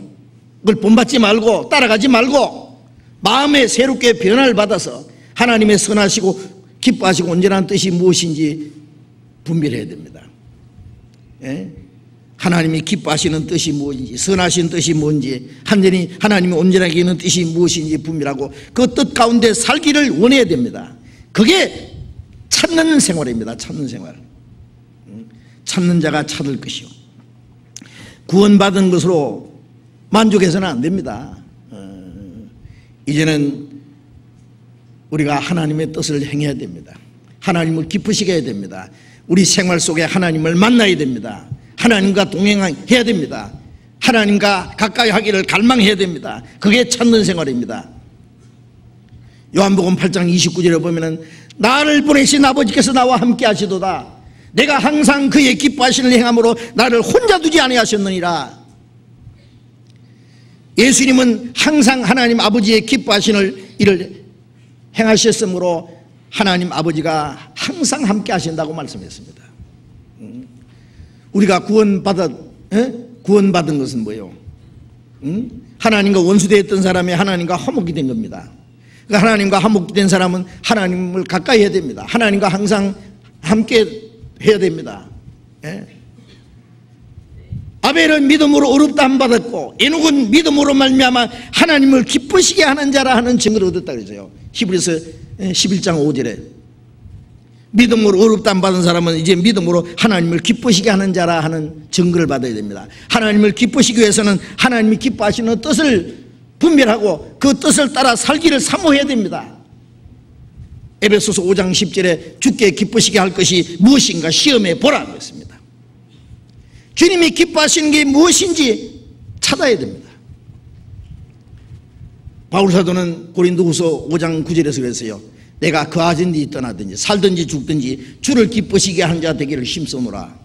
본받지 말고 따라가지 말고 마음에 새롭게 변화를 받아서 하나님의 선하시고 기뻐하시고 온전한 뜻이 무엇인지 분별해야 됩니다. 하나님이 기뻐하시는 뜻이 무엇인지, 선하신 뜻이 뭔지, 하나님이 온전하게 있는 뜻이 무엇인지 분별하고 그 뜻 가운데 살기를 원해야 됩니다. 그게 찾는 생활입니다. 찾는 생활. 찾는 자가 찾을 것이요. 구원받은 것으로 만족해서는 안 됩니다. 이제는 우리가 하나님의 뜻을 행해야 됩니다. 하나님을 기쁘시게 해야 됩니다. 우리 생활 속에 하나님을 만나야 됩니다. 하나님과 동행해야 됩니다. 하나님과 가까이 하기를 갈망해야 됩니다. 그게 찾는 생활입니다. 요한복음 8장 29절에 보면은 나를 보내신 아버지께서 나와 함께 하시도다. 내가 항상 그의 기뻐하시는 행함으로 나를 혼자 두지 아니하셨느니라. 예수님은 항상 하나님 아버지의 기뻐하시는 일을 행하셨으므로 하나님 아버지가 항상 함께 하신다고 말씀했습니다. 우리가 구원받은 것은 뭐예요? 하나님과 원수되었던 사람이 하나님과 화목이 된 겁니다. 그러니까 하나님과 화목이 된 사람은 하나님을 가까이 해야 됩니다. 하나님과 항상 함께 해야 됩니다. 아벨은 믿음으로 의롭다함 받았고 에녹은 믿음으로 말미암아 하나님을 기쁘시게 하는 자라 하는 증거를 얻었다 그러죠. 히브리서 11장 5절에 믿음으로 의롭다함 받은 사람은 이제 믿음으로 하나님을 기쁘시게 하는 자라 하는 증거를 받아야 됩니다. 하나님을 기쁘시기 위해서는 하나님이 기뻐하시는 뜻을 분별하고 그 뜻을 따라 살기를 사모해야 됩니다. 에베소서 5장 10절에 주께 기쁘시게 할 것이 무엇인가 시험해 보라고 했습니다. 주님이 기뻐하시는 게 무엇인지 찾아야 됩니다. 바울사도는 고린도후서 5장 9절에서 그랬어요. 내가 거하든지 떠나든지 살든지 죽든지 주를 기쁘시게 하는 자 되기를 힘써노라.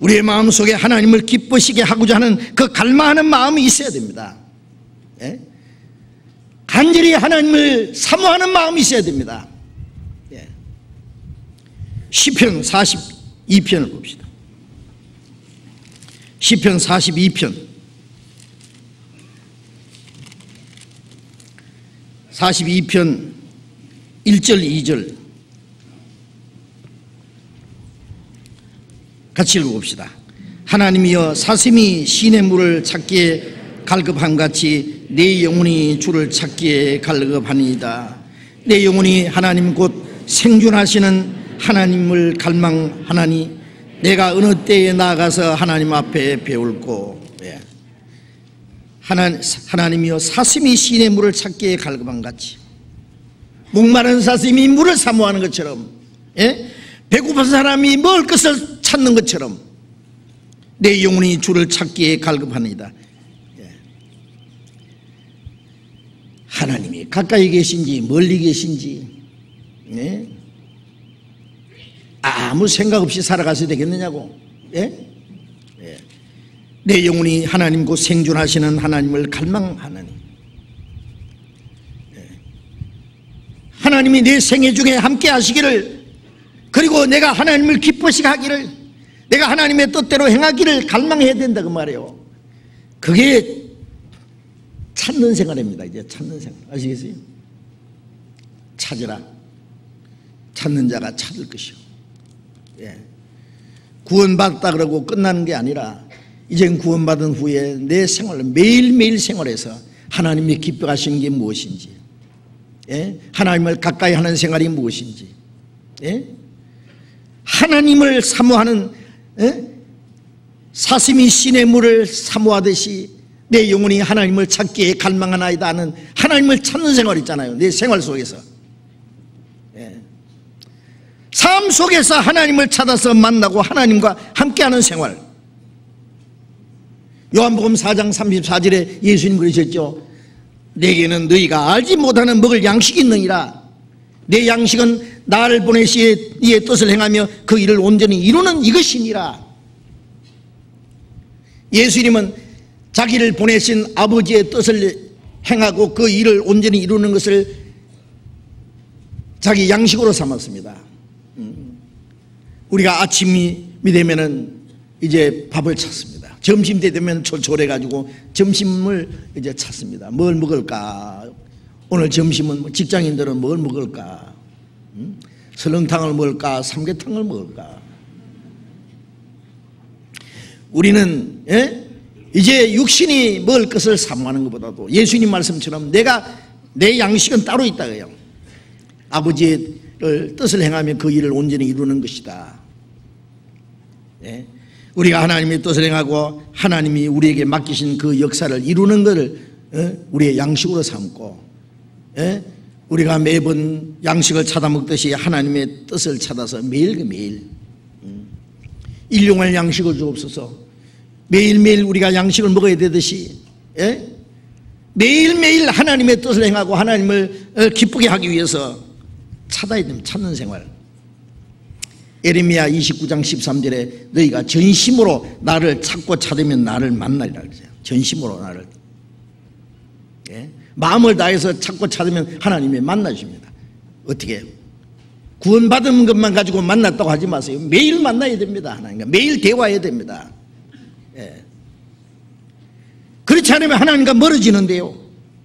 우리의 마음속에 하나님을 기쁘시게 하고자 하는 그 갈망하는 마음이 있어야 됩니다. 예? 간절히 하나님을 사모하는 마음이 있어야 됩니다. 예. 시편 42편을 봅시다. 시편 42편 42편 1절 2절 같이 읽어봅시다. 하나님이여 사슴이 시내 물을 찾기에 갈급함같이 내 영혼이 주를 찾기에 갈급하니이다. 내 영혼이 하나님 곧 생존하시는 하나님을 갈망하나니 내가 어느 때에 나아가서 하나님 앞에 배울고. 예. 하나님이여 사슴이 시내 물을 찾기에 갈급함같이, 목마른 사슴이 물을 사모하는 것처럼, 예? 배고픈 사람이 먹을 것을 찾는 것처럼 내 영혼이 주를 찾기에 갈급하니이다. 예. 하나님이 가까이 계신지 멀리 계신지, 예? 아무 생각 없이 살아가셔야 되겠느냐고. 예? 예. 내 영혼이 하나님 곧 생존하시는 하나님을 갈망하나니, 예. 하나님이 내 생애 중에 함께 하시기를, 그리고 내가 하나님을 기쁘시게 하기를, 내가 하나님의 뜻대로 행하기를 갈망해야 된다 그 말이에요. 그게 찾는 생활입니다. 이제 찾는 생활, 아시겠어요? 찾으라. 찾는 자가 찾을 것이요. 예. 구원받았다 그러고 끝나는 게 아니라 이젠 구원받은 후에 내 생활, 매일매일 생활에서 하나님이 기뻐하시는 게 무엇인지, 예? 하나님을 가까이 하는 생활이 무엇인지, 예? 하나님을 사모하는, 예? 사슴이 시내 물을 사모하듯이 내 영혼이 하나님을 찾기에 갈망하나이다 하는 하나님을 찾는 생활 있잖아요. 내 생활 속에서, 예. 삶 속에서 하나님을 찾아서 만나고 하나님과 함께하는 생활. 요한복음 4장 34절에 예수님 그러셨죠. 내게는 너희가 알지 못하는 먹을 양식이 있느니라. 내 양식은 나를 보내시 이의 뜻을 행하며 그 일을 온전히 이루는 이것이니라. 예수님은 자기를 보내신 아버지의 뜻을 행하고 그 일을 온전히 이루는 것을 자기 양식으로 삼았습니다. 우리가 아침이 되면은 이제 밥을 찾습니다. 점심 때 되면 졸졸해가지고 점심을 이제 찾습니다. 뭘 먹을까? 오늘 점심은 직장인들은 뭘 먹을까? 설렁탕을 먹을까? 삼계탕을 먹을까? 우리는, 예? 이제 육신이 먹을 것을 사모하는 것보다도 예수님 말씀처럼 내 양식은 따로 있다고요. 아버지의 뜻을 행하며 그 일을 온전히 이루는 것이다. 예? 우리가 하나님의 뜻을 행하고 하나님이 우리에게 맡기신 그 역사를 이루는 것을, 예? 우리의 양식으로 삼고, 예? 우리가 매번 양식을 찾아 먹듯이 하나님의 뜻을 찾아서 매일매일 일용할 양식을 주옵소서. 매일매일 우리가 양식을 먹어야 되듯이, 예? 매일매일 하나님의 뜻을 행하고 하나님을 기쁘게 하기 위해서 찾아야 됩니다. 찾는 생활. 에레미야 29장 13절에 너희가 전심으로 나를 찾고 찾으면 나를 만나리라 그러세요. 전심으로 나를, 예? 마음을 다해서 찾고 찾으면 하나님이 만나십니다. 어떻게? 구원받은 것만 가지고 만났다고 하지 마세요. 매일 만나야 됩니다. 하나님과 매일 대화해야 됩니다. 예. 그렇지 않으면 하나님과 멀어지는데요.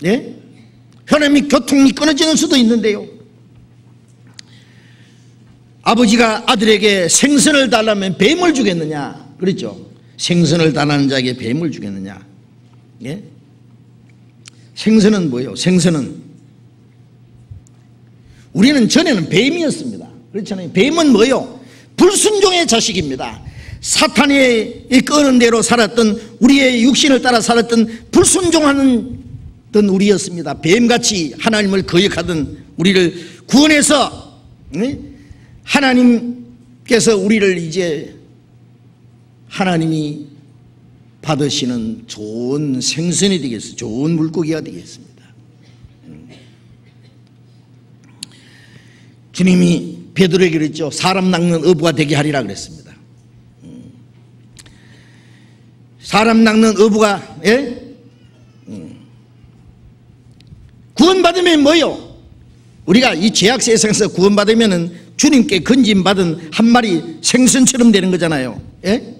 예? 하나님이 교통이 끊어지는 수도 있는데요. 아버지가 아들에게 생선을 달라면 뱀을 주겠느냐 그랬죠. 생선을 달라는 자에게 뱀을 주겠느냐. 예? 생선은 뭐예요? 생선은, 우리는 전에는 뱀이었습니다. 그렇잖아요. 뱀은 뭐예요? 불순종의 자식입니다. 사탄이 끄는 대로 살았던, 우리의 육신을 따라 살았던 불순종하는 우리였습니다. 뱀같이 하나님을 거역하던 우리를 구원해서, 하나님께서 우리를 이제 하나님이 받으시는 좋은 생선이 되겠습니다. 좋은 물고기가 되겠습니다. 주님이 베드로에게 그랬죠. 사람 낚는 어부가 되게 하리라 그랬습니다. 사람 낚는 어부가, 예? 구원받으면 뭐요? 우리가 이 죄악 세상에서 구원받으면 주님께 건짐받은 한 마리 생선처럼 되는 거잖아요. 예?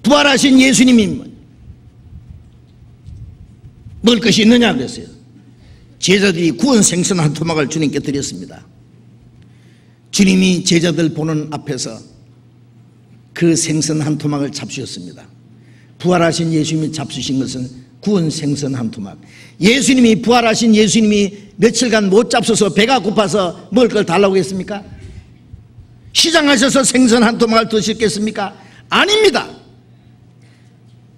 부활하신 예수님이 먹을 것이 있느냐 그랬어요. 제자들이 구원 생선 한 토막을 주님께 드렸습니다. 주님이 제자들 보는 앞에서 그 생선 한 토막을 잡수셨습니다. 부활하신 예수님이 잡수신 것은 구운 생선 한 토막. 예수님이 부활하신 예수님이 며칠간 못 잡숴서 배가 고파서 먹을 걸 달라고 했습니까? 시장하셔서 생선 한 토막을 드셨겠습니까? 아닙니다.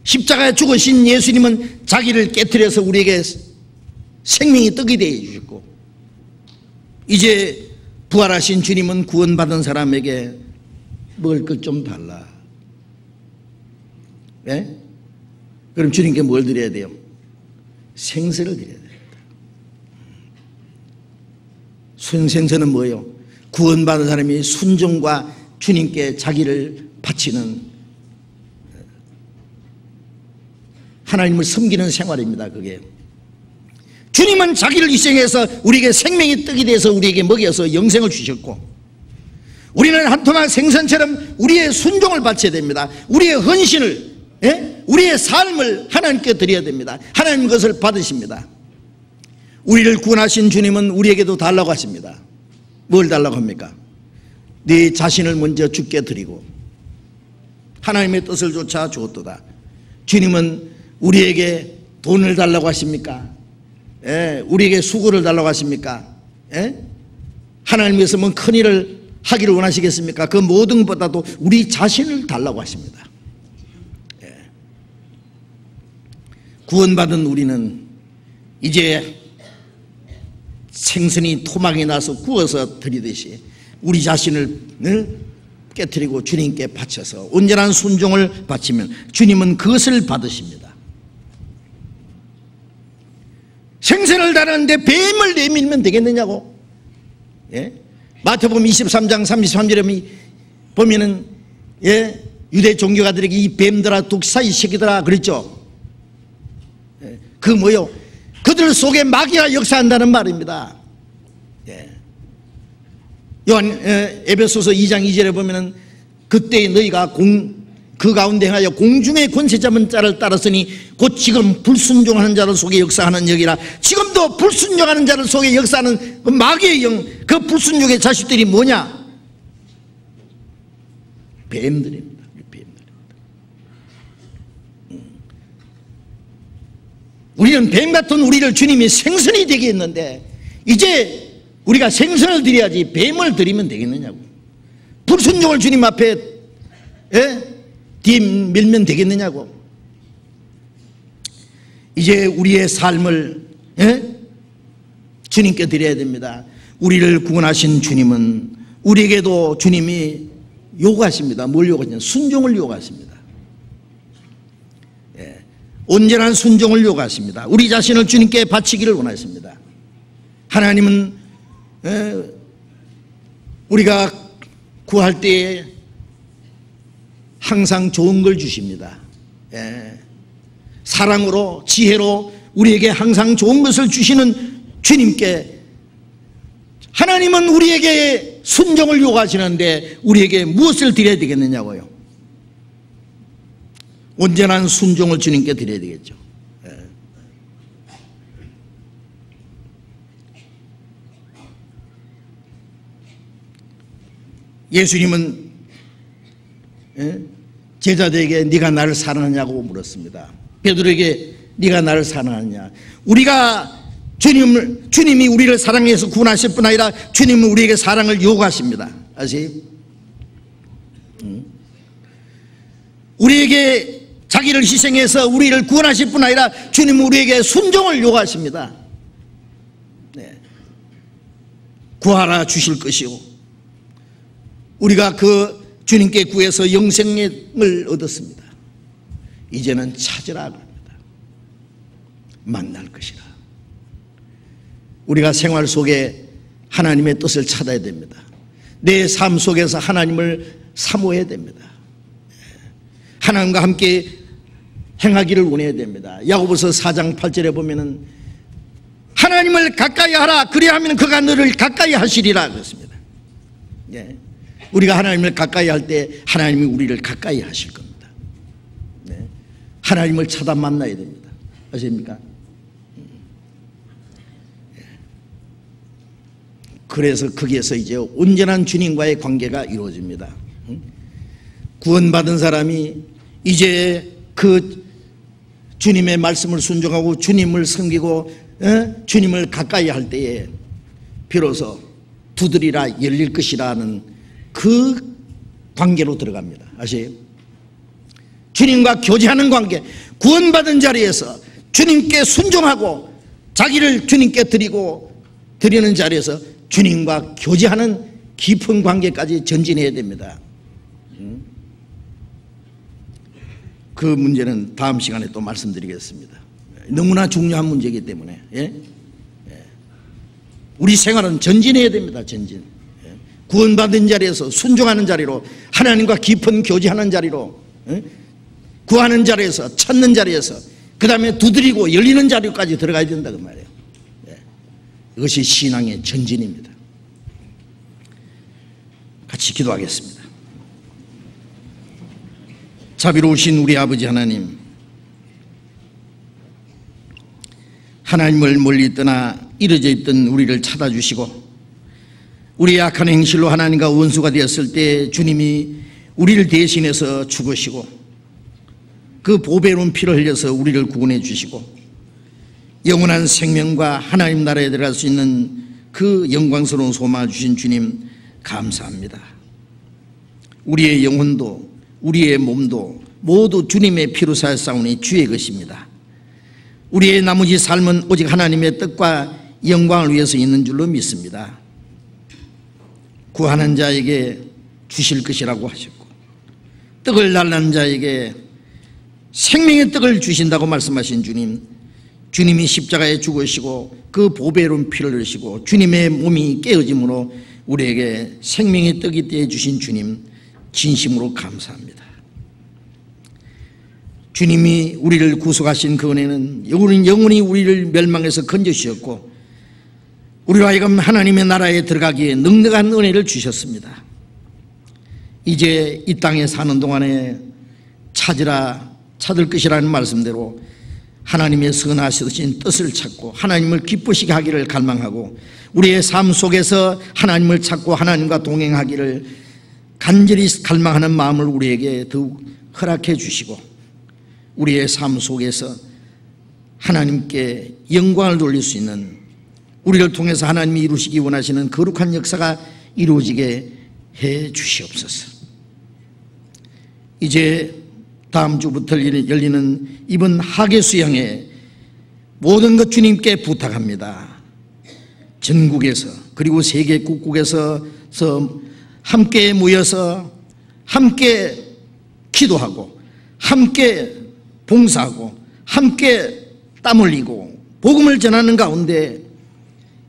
십자가에 죽으신 예수님은 자기를 깨트려서 우리에게 생명이 떡이 되어 주셨고, 이제 부활하신 주님은 구원받은 사람에게 먹을 것 좀 달라. 네? 그럼 주님께 뭘 드려야 돼요? 생선을 드려야 됩니다. 생선은 뭐예요? 구원받은 사람이 순종과 주님께 자기를 바치는, 하나님을 섬기는 생활입니다. 그게 주님은 자기를 희생해서 우리에게 생명의 떡이 돼서 우리에게 먹여서 영생을 주셨고, 우리는 한 토막 생선처럼 우리의 순종을 바쳐야 됩니다. 우리의 헌신을, 우리의 삶을 하나님께 드려야 됩니다. 하나님 그것을 받으십니다. 우리를 구원하신 주님은 우리에게도 달라고 하십니다. 뭘 달라고 합니까? 네 자신을 먼저 주께 드리고 하나님의 뜻을 쫓아 주었도다. 주님은 우리에게 돈을 달라고 하십니까? 우리에게 수고를 달라고 하십니까? 하나님께서 뭐 큰 일을 하기를 원하시겠습니까? 그 모든 것보다도 우리 자신을 달라고 하십니다. 구원받은 우리는 이제 생선이 토막이 나서 구워서 드리듯이 우리 자신을 깨트리고 주님께 바쳐서 온전한 순종을 바치면 주님은 그것을 받으십니다. 생선을 다루는데 뱀을 내밀면 되겠느냐고. 마태복음 23장 33절에 보면은 유대 종교가들에게 이 뱀들아 독사 이 새끼들아 그랬죠. 그 뭐요? 그들 속에 마귀가 역사한다는 말입니다. 요한 에베소서 2장 2절에 보면은 그때 너희가 그 가운데 하여 공중의 권세 잡은 자를 따랐으니 곧 지금 불순종하는 자들 속에 역사하는 영이라. 지금도 불순종하는 자들 속에 역사하는 그 마귀의 영, 그 불순종의 자식들이 뭐냐? 뱀들입니다. 우리는 뱀 같은 우리를 주님이 생선이 되게 했는데 이제 우리가 생선을 드려야지 뱀을 드리면 되겠느냐고. 불순종을 주님 앞에 뒤에 밀면 되겠느냐고. 이제 우리의 삶을 주님께 드려야 됩니다. 우리를 구원하신 주님은 우리에게도 주님이 요구하십니다. 뭘 요구하시냐? 순종을 요구하십니다. 온전한 순종을 요구하십니다. 우리 자신을 주님께 바치기를 원하십니다. 하나님은 우리가 구할 때에 항상 좋은 걸 주십니다. 사랑으로 지혜로 우리에게 항상 좋은 것을 주시는 주님께 하나님은 우리에게 순종을 요구하시는데 우리에게 무엇을 드려야 되겠느냐고요. 온전한 순종을 주님께 드려야 되겠죠. 예수님은 제자들에게 네가 나를 사랑하냐고 물었습니다. 베드로에게 네가 나를 사랑하느냐. 우리가 주님이 우리를 사랑해서 구원하실 뿐 아니라 주님은 우리에게 사랑을 요구하십니다. 아세요? 우리에게 자기를 희생해서 우리를 구원하실 뿐 아니라 주님은 우리에게 순종을 요구하십니다. 구하라 주실 것이요 우리가 그 주님께 구해서 영생을 얻었습니다. 이제는 찾으라 합니다. 만날 것이라. 우리가 생활 속에 하나님의 뜻을 찾아야 됩니다. 내 삶 속에서 하나님을 사모해야 됩니다. 하나님과 함께 행하기를 원해야 됩니다. 야고보서 4장 8절에 보면은 하나님을 가까이 하라, 그리하면 그가 너를 가까이 하시리라 그랬습니다. 네. 우리가 하나님을 가까이 할 때 하나님이 우리를 가까이 하실 겁니다. 네. 하나님을 찾아 만나야 됩니다. 아십니까? 그래서 거기에서 이제 온전한 주님과의 관계가 이루어집니다. 구원받은 사람이 이제 그 주님의 말씀을 순종하고 주님을 섬기고 주님을 가까이 할 때에 비로소 두드리라 열릴 것이라는 그 관계로 들어갑니다. 아세요? 주님과 교제하는 관계, 구원받은 자리에서 주님께 순종하고 자기를 주님께 드리는 자리에서 주님과 교제하는 깊은 관계까지 전진해야 됩니다. 그 문제는 다음 시간에 또 말씀드리겠습니다. 너무나 중요한 문제이기 때문에 우리 생활은 전진해야 됩니다. 전진. 구원받은 자리에서 순종하는 자리로, 하나님과 깊은 교제하는 자리로, 구하는 자리에서, 찾는 자리에서, 그 다음에 두드리고 열리는 자리까지 들어가야 된다 그 말이에요. 이것이 신앙의 전진입니다. 같이 기도하겠습니다. 자비로우신 우리 아버지 하나님, 하나님을 멀리 떠나 이루어져 있던 우리를 찾아주시고 우리의 악한 행실로 하나님과 원수가 되었을 때 주님이 우리를 대신해서 죽으시고 그 보배로운 피를 흘려서 우리를 구원해 주시고 영원한 생명과 하나님 나라에 들어갈 수 있는 그 영광스러운 소망을 주신 주님 감사합니다. 우리의 영혼도 우리의 몸도 모두 주님의 피로 사였사오니 주의 것입니다. 우리의 나머지 삶은 오직 하나님의 뜻과 영광을 위해서 있는 줄로 믿습니다. 구하는 자에게 주실 것이라고 하셨고 떡을 달라는 자에게 생명의 떡을 주신다고 말씀하신 주님, 주님이 십자가에 죽으시고 그 보배로운 피를 흘리시고 주님의 몸이 깨어짐으로 우리에게 생명의 떡이 되어 주신 주님 진심으로 감사합니다. 주님이 우리를 구속하신 그 은혜는 영원히 우리를 멸망에서 건져주셨고 우리로 하여금 하나님의 나라에 들어가기에 넉넉한 은혜를 주셨습니다. 이제 이 땅에 사는 동안에 찾을 것이라는 말씀대로 하나님의 선하신 뜻을 찾고 하나님을 기쁘시게 하기를 갈망하고 우리의 삶 속에서 하나님을 찾고 하나님과 동행하기를 간절히 갈망하는 마음을 우리에게 더욱 허락해 주시고 우리의 삶 속에서 하나님께 영광을 돌릴 수 있는, 우리를 통해서 하나님이 이루시기 원하시는 거룩한 역사가 이루어지게 해 주시옵소서. 이제 다음 주부터 열리는 이번 하계 수양회 모든 것 주님께 부탁합니다. 전국에서 그리고 세계 국국에서 함께 모여서 함께 기도하고 함께 봉사하고 함께 땀 흘리고 복음을 전하는 가운데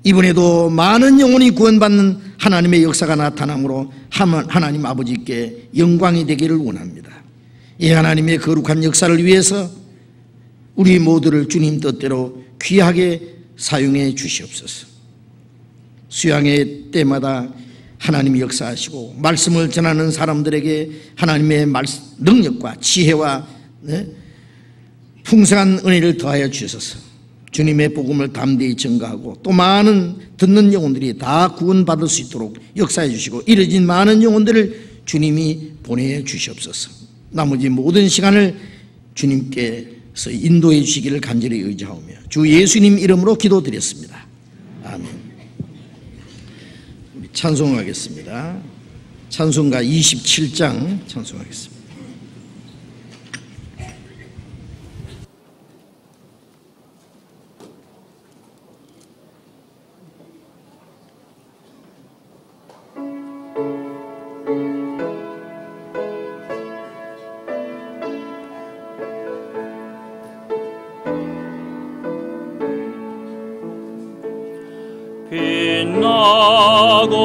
이번에도 많은 영혼이 구원받는 하나님의 역사가 나타나므로 하나님 아버지께 영광이 되기를 원합니다. 이 하나님의 거룩한 역사를 위해서 우리 모두를 주님 뜻대로 귀하게 사용해 주시옵소서. 수양의 때마다 하나님이 역사하시고 말씀을 전하는 사람들에게 하나님의 능력과 지혜와 풍성한 은혜를 더하여 주셔서 주님의 복음을 담대히 전가하고 또 많은 듣는 영혼들이 다 구원받을 수 있도록 역사해 주시고 이뤄진 많은 영혼들을 주님이 보내 주시옵소서. 나머지 모든 시간을 주님께서 인도해 주시기를 간절히 의지하오며 주 예수님 이름으로 기도드렸습니다. 아멘. 우리 찬송하겠습니다. 찬송가 27장 찬송하겠습니다. 빛나고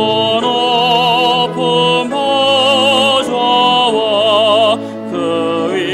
높은 보좌와 그의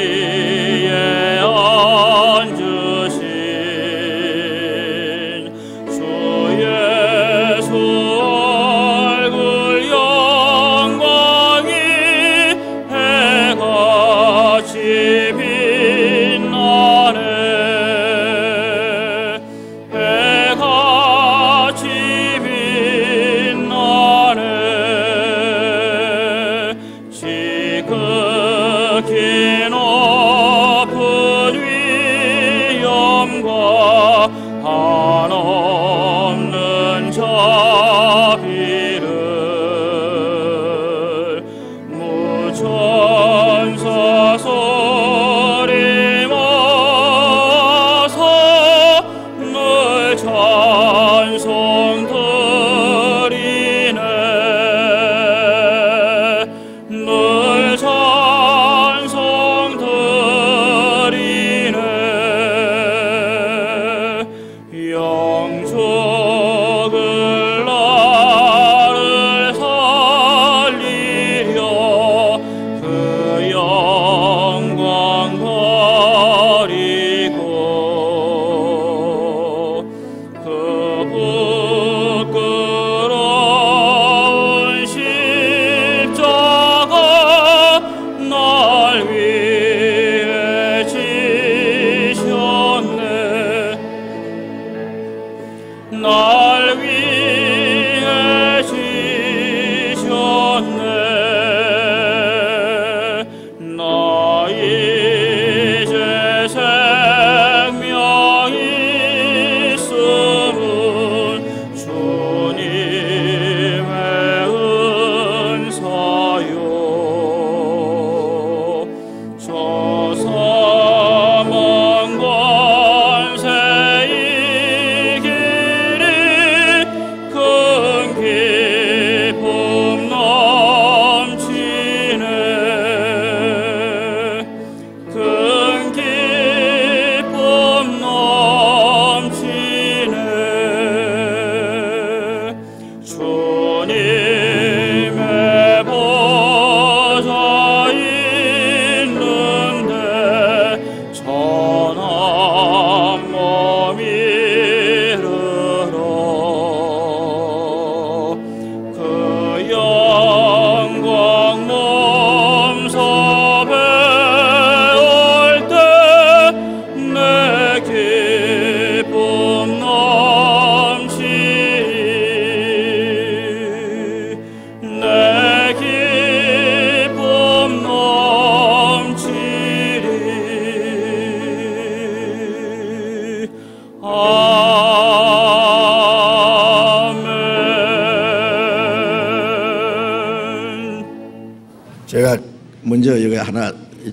먼저 여기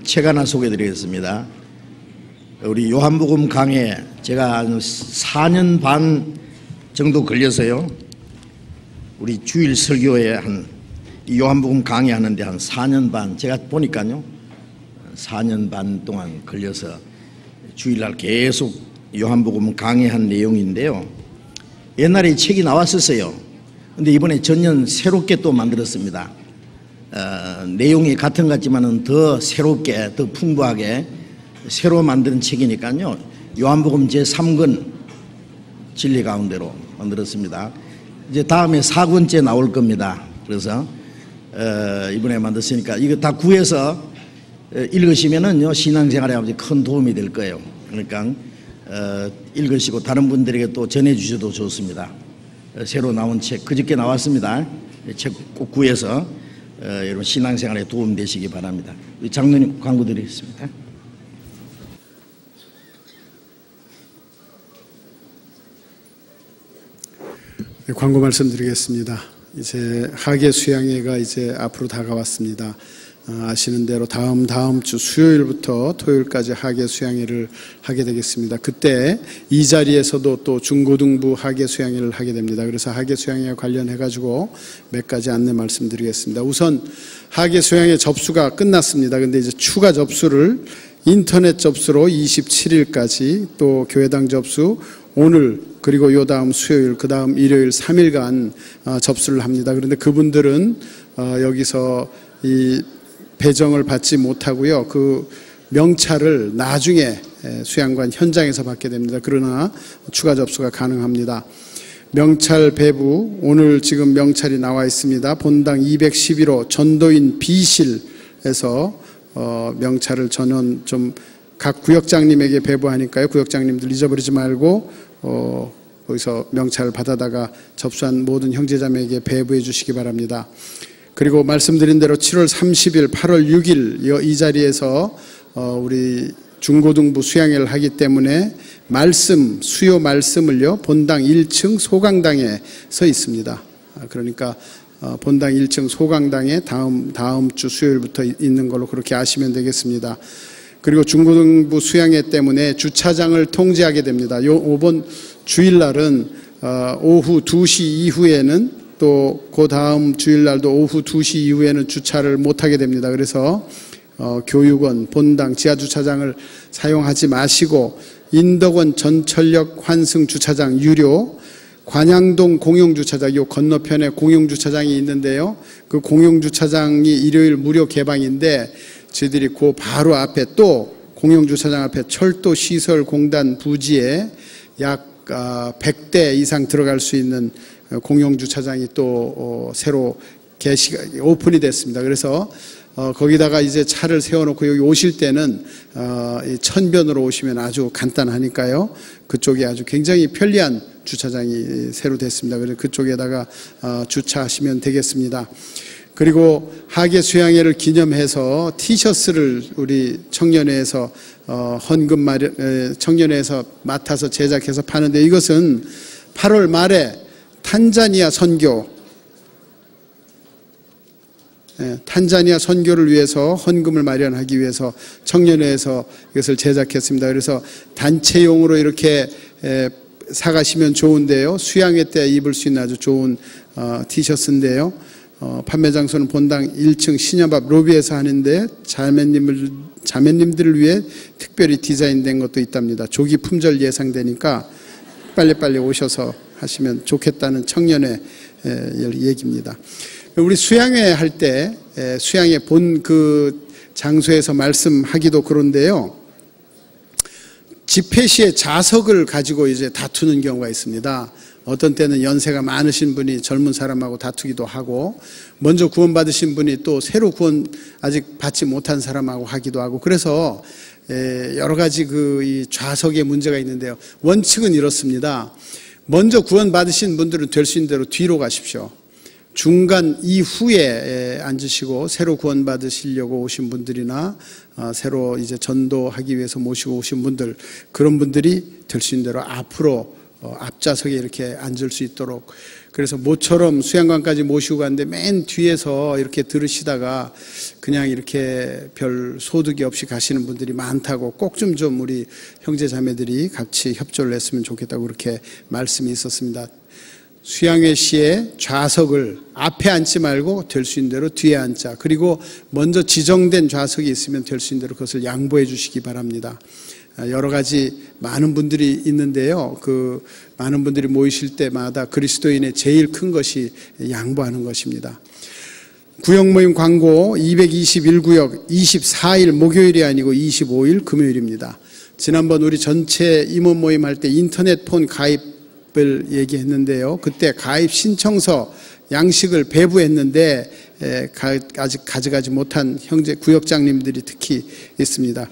책 하나 소개드리겠습니다. 우리 요한복음 강해 제가 한 4년 반 정도 걸려서요. 우리 주일 설교에 이 요한복음 강의하는데 한 4년 반 제가 보니까요 4년 반 동안 걸려서 주일날 계속 요한복음 강의한 내용인데요. 옛날에 이 책이 나왔었어요. 근데 이번에 전년 새롭게 또 만들었습니다. 내용이 같은 것 같지만은 더 새롭게 더 풍부하게 새로 만든 책이니까요. 요한복음 제3권 진리 가운데로 만들었습니다. 이제 다음에 4권째 나올 겁니다. 그래서 이번에 만들었으니까 이거 다 구해서 읽으시면은요 신앙생활에 아주 큰 도움이 될 거예요. 그러니까 읽으시고 다른 분들에게 또 전해주셔도 좋습니다. 새로 나온 책 그저께 나왔습니다. 책 꼭 구해서 여러분 신앙생활에 도움 되시기 바랍니다. 장로님 광고 드리겠습니다. 네, 광고 말씀드리겠습니다. 이제 하계 수양회가 이제 앞으로 다가왔습니다. 아시는 대로 다음 주 수요일부터 토요일까지 하계 수양회를 하게 되겠습니다. 그때 이 자리에서도 또 중고등부 하계 수양회를 하게 됩니다. 그래서 하계 수양회와 관련해 가지고 몇 가지 안내 말씀드리겠습니다. 우선 하계 수양회 접수가 끝났습니다. 근데 이제 추가 접수를 인터넷 접수로 27일까지 또 교회당 접수 오늘 그리고 요 다음 수요일 그 다음 일요일 3일간 접수를 합니다. 그런데 그분들은 여기서 이 배정을 받지 못하고요. 그 명찰을 나중에 수양관 현장에서 받게 됩니다. 그러나 추가 접수가 가능합니다. 명찰 배부 오늘 지금 명찰이 나와 있습니다. 본당 211호 전도인 B실에서 명찰을 전원 좀 각 구역장님에게 배부하니까요. 구역장님들 잊어버리지 말고 거기서 명찰을 받아다가 접수한 모든 형제자매에게 배부해 주시기 바랍니다. 그리고 말씀드린 대로 7월 30일, 8월 6일 이 자리에서 우리 중고등부 수양회를 하기 때문에 수요 말씀을요 본당 1층 소강당에 서 있습니다. 그러니까 본당 1층 소강당에 다음 주 수요일부터 있는 걸로 그렇게 아시면 되겠습니다. 그리고 중고등부 수양회 때문에 주차장을 통제하게 됩니다. 이번 주일날은 오후 2시 이후에는 또 그 다음 주일날도 오후 2시 이후에는 주차를 못하게 됩니다. 그래서 교육원, 본당, 지하주차장을 사용하지 마시고 인덕원 전철역 환승 주차장 유료, 관양동 공용주차장 요 건너편에 공용주차장이 있는데요. 그 공용주차장이 일요일 무료 개방인데 저희들이 그 바로 앞에 또 공용주차장 앞에 철도시설공단 부지에 약 100대 이상 들어갈 수 있는 공용주차장이 또 새로 오픈이 됐습니다. 그래서 거기다가 이제 차를 세워놓고 여기 오실 때는 천변으로 오시면 아주 간단하니까요. 그쪽에 아주 굉장히 편리한 주차장이 새로 됐습니다. 그래서 그쪽에다가 주차하시면 되겠습니다. 그리고 하계 수양회를 기념해서 티셔츠를 우리 청년회에서 청년회에서 맡아서 제작해서 파는데 이것은 8월 말에 탄자니아 선교를 위해서 헌금을 마련하기 위해서 청년회에서 이것을 제작했습니다. 그래서 단체용으로 이렇게 사가시면 좋은데요. 수양회 때 입을 수 있는 아주 좋은 티셔츠인데요. 판매 장소는 본당 1층 신협 로비에서 하는데 자매님들을 위해 특별히 디자인된 것도 있답니다. 조기 품절 예상되니까 빨리빨리 오셔서 하시면 좋겠다는 청년의 얘기입니다. 우리 수양회 할 때 수양회 본 그 장소에서 말씀하기도 그런데요. 집회 시에 자석을 가지고 이제 다투는 경우가 있습니다. 어떤 때는 연세가 많으신 분이 젊은 사람하고 다투기도 하고 먼저 구원받으신 분이 또 새로 구원 아직 받지 못한 사람하고 하기도 하고 그래서 여러 가지 이 좌석에 문제가 있는데요. 원칙은 이렇습니다. 먼저 구원받으신 분들은 될 수 있는 대로 뒤로 가십시오. 중간 이후에 앉으시고 새로 구원받으시려고 오신 분들이나 새로 이제 전도하기 위해서 모시고 오신 분들 그런 분들이 될 수 있는 대로 앞으로 앞좌석에 이렇게 앉을 수 있도록 그래서 모처럼 수양관까지 모시고 갔는데 맨 뒤에서 이렇게 들으시다가 그냥 이렇게 별 소득이 없이 가시는 분들이 많다고 꼭 좀 우리 형제 자매들이 같이 협조를 했으면 좋겠다고 그렇게 말씀이 있었습니다. 수양회 시에 좌석을 앞에 앉지 말고 될 수 있는 대로 뒤에 앉자. 그리고 먼저 지정된 좌석이 있으면 될 수 있는 대로 그것을 양보해 주시기 바랍니다. 여러 가지 많은 분들이 있는데요. 그 많은 분들이 모이실 때마다 그리스도인의 제일 큰 것이 양보하는 것입니다. 구역 모임 광고 221구역 24일 목요일이 아니고 25일 금요일입니다. 지난번 우리 전체 임원 모임 할 때 인터넷 폰 가입을 얘기했는데요. 그때 가입 신청서 양식을 배부했는데 아직 가져가지 못한 형제 구역장님들이 특히 있습니다.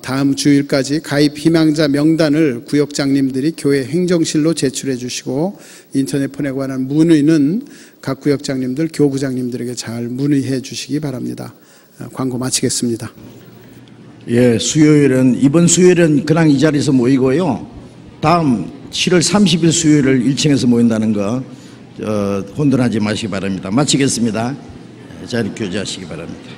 다음 주일까지 가입 희망자 명단을 구역장님들이 교회 행정실로 제출해 주시고 인터넷 폰에 관한 문의는 각 구역장님들, 교구장님들에게 잘 문의해 주시기 바랍니다. 광고 마치겠습니다. 예, 수요일은 이번 수요일은 그냥 이 자리에서 모이고요. 다음 7월 30일 수요일을 1층에서 모인다는 거 혼돈하지 마시기 바랍니다. 마치겠습니다. 자리 교제하시기 바랍니다.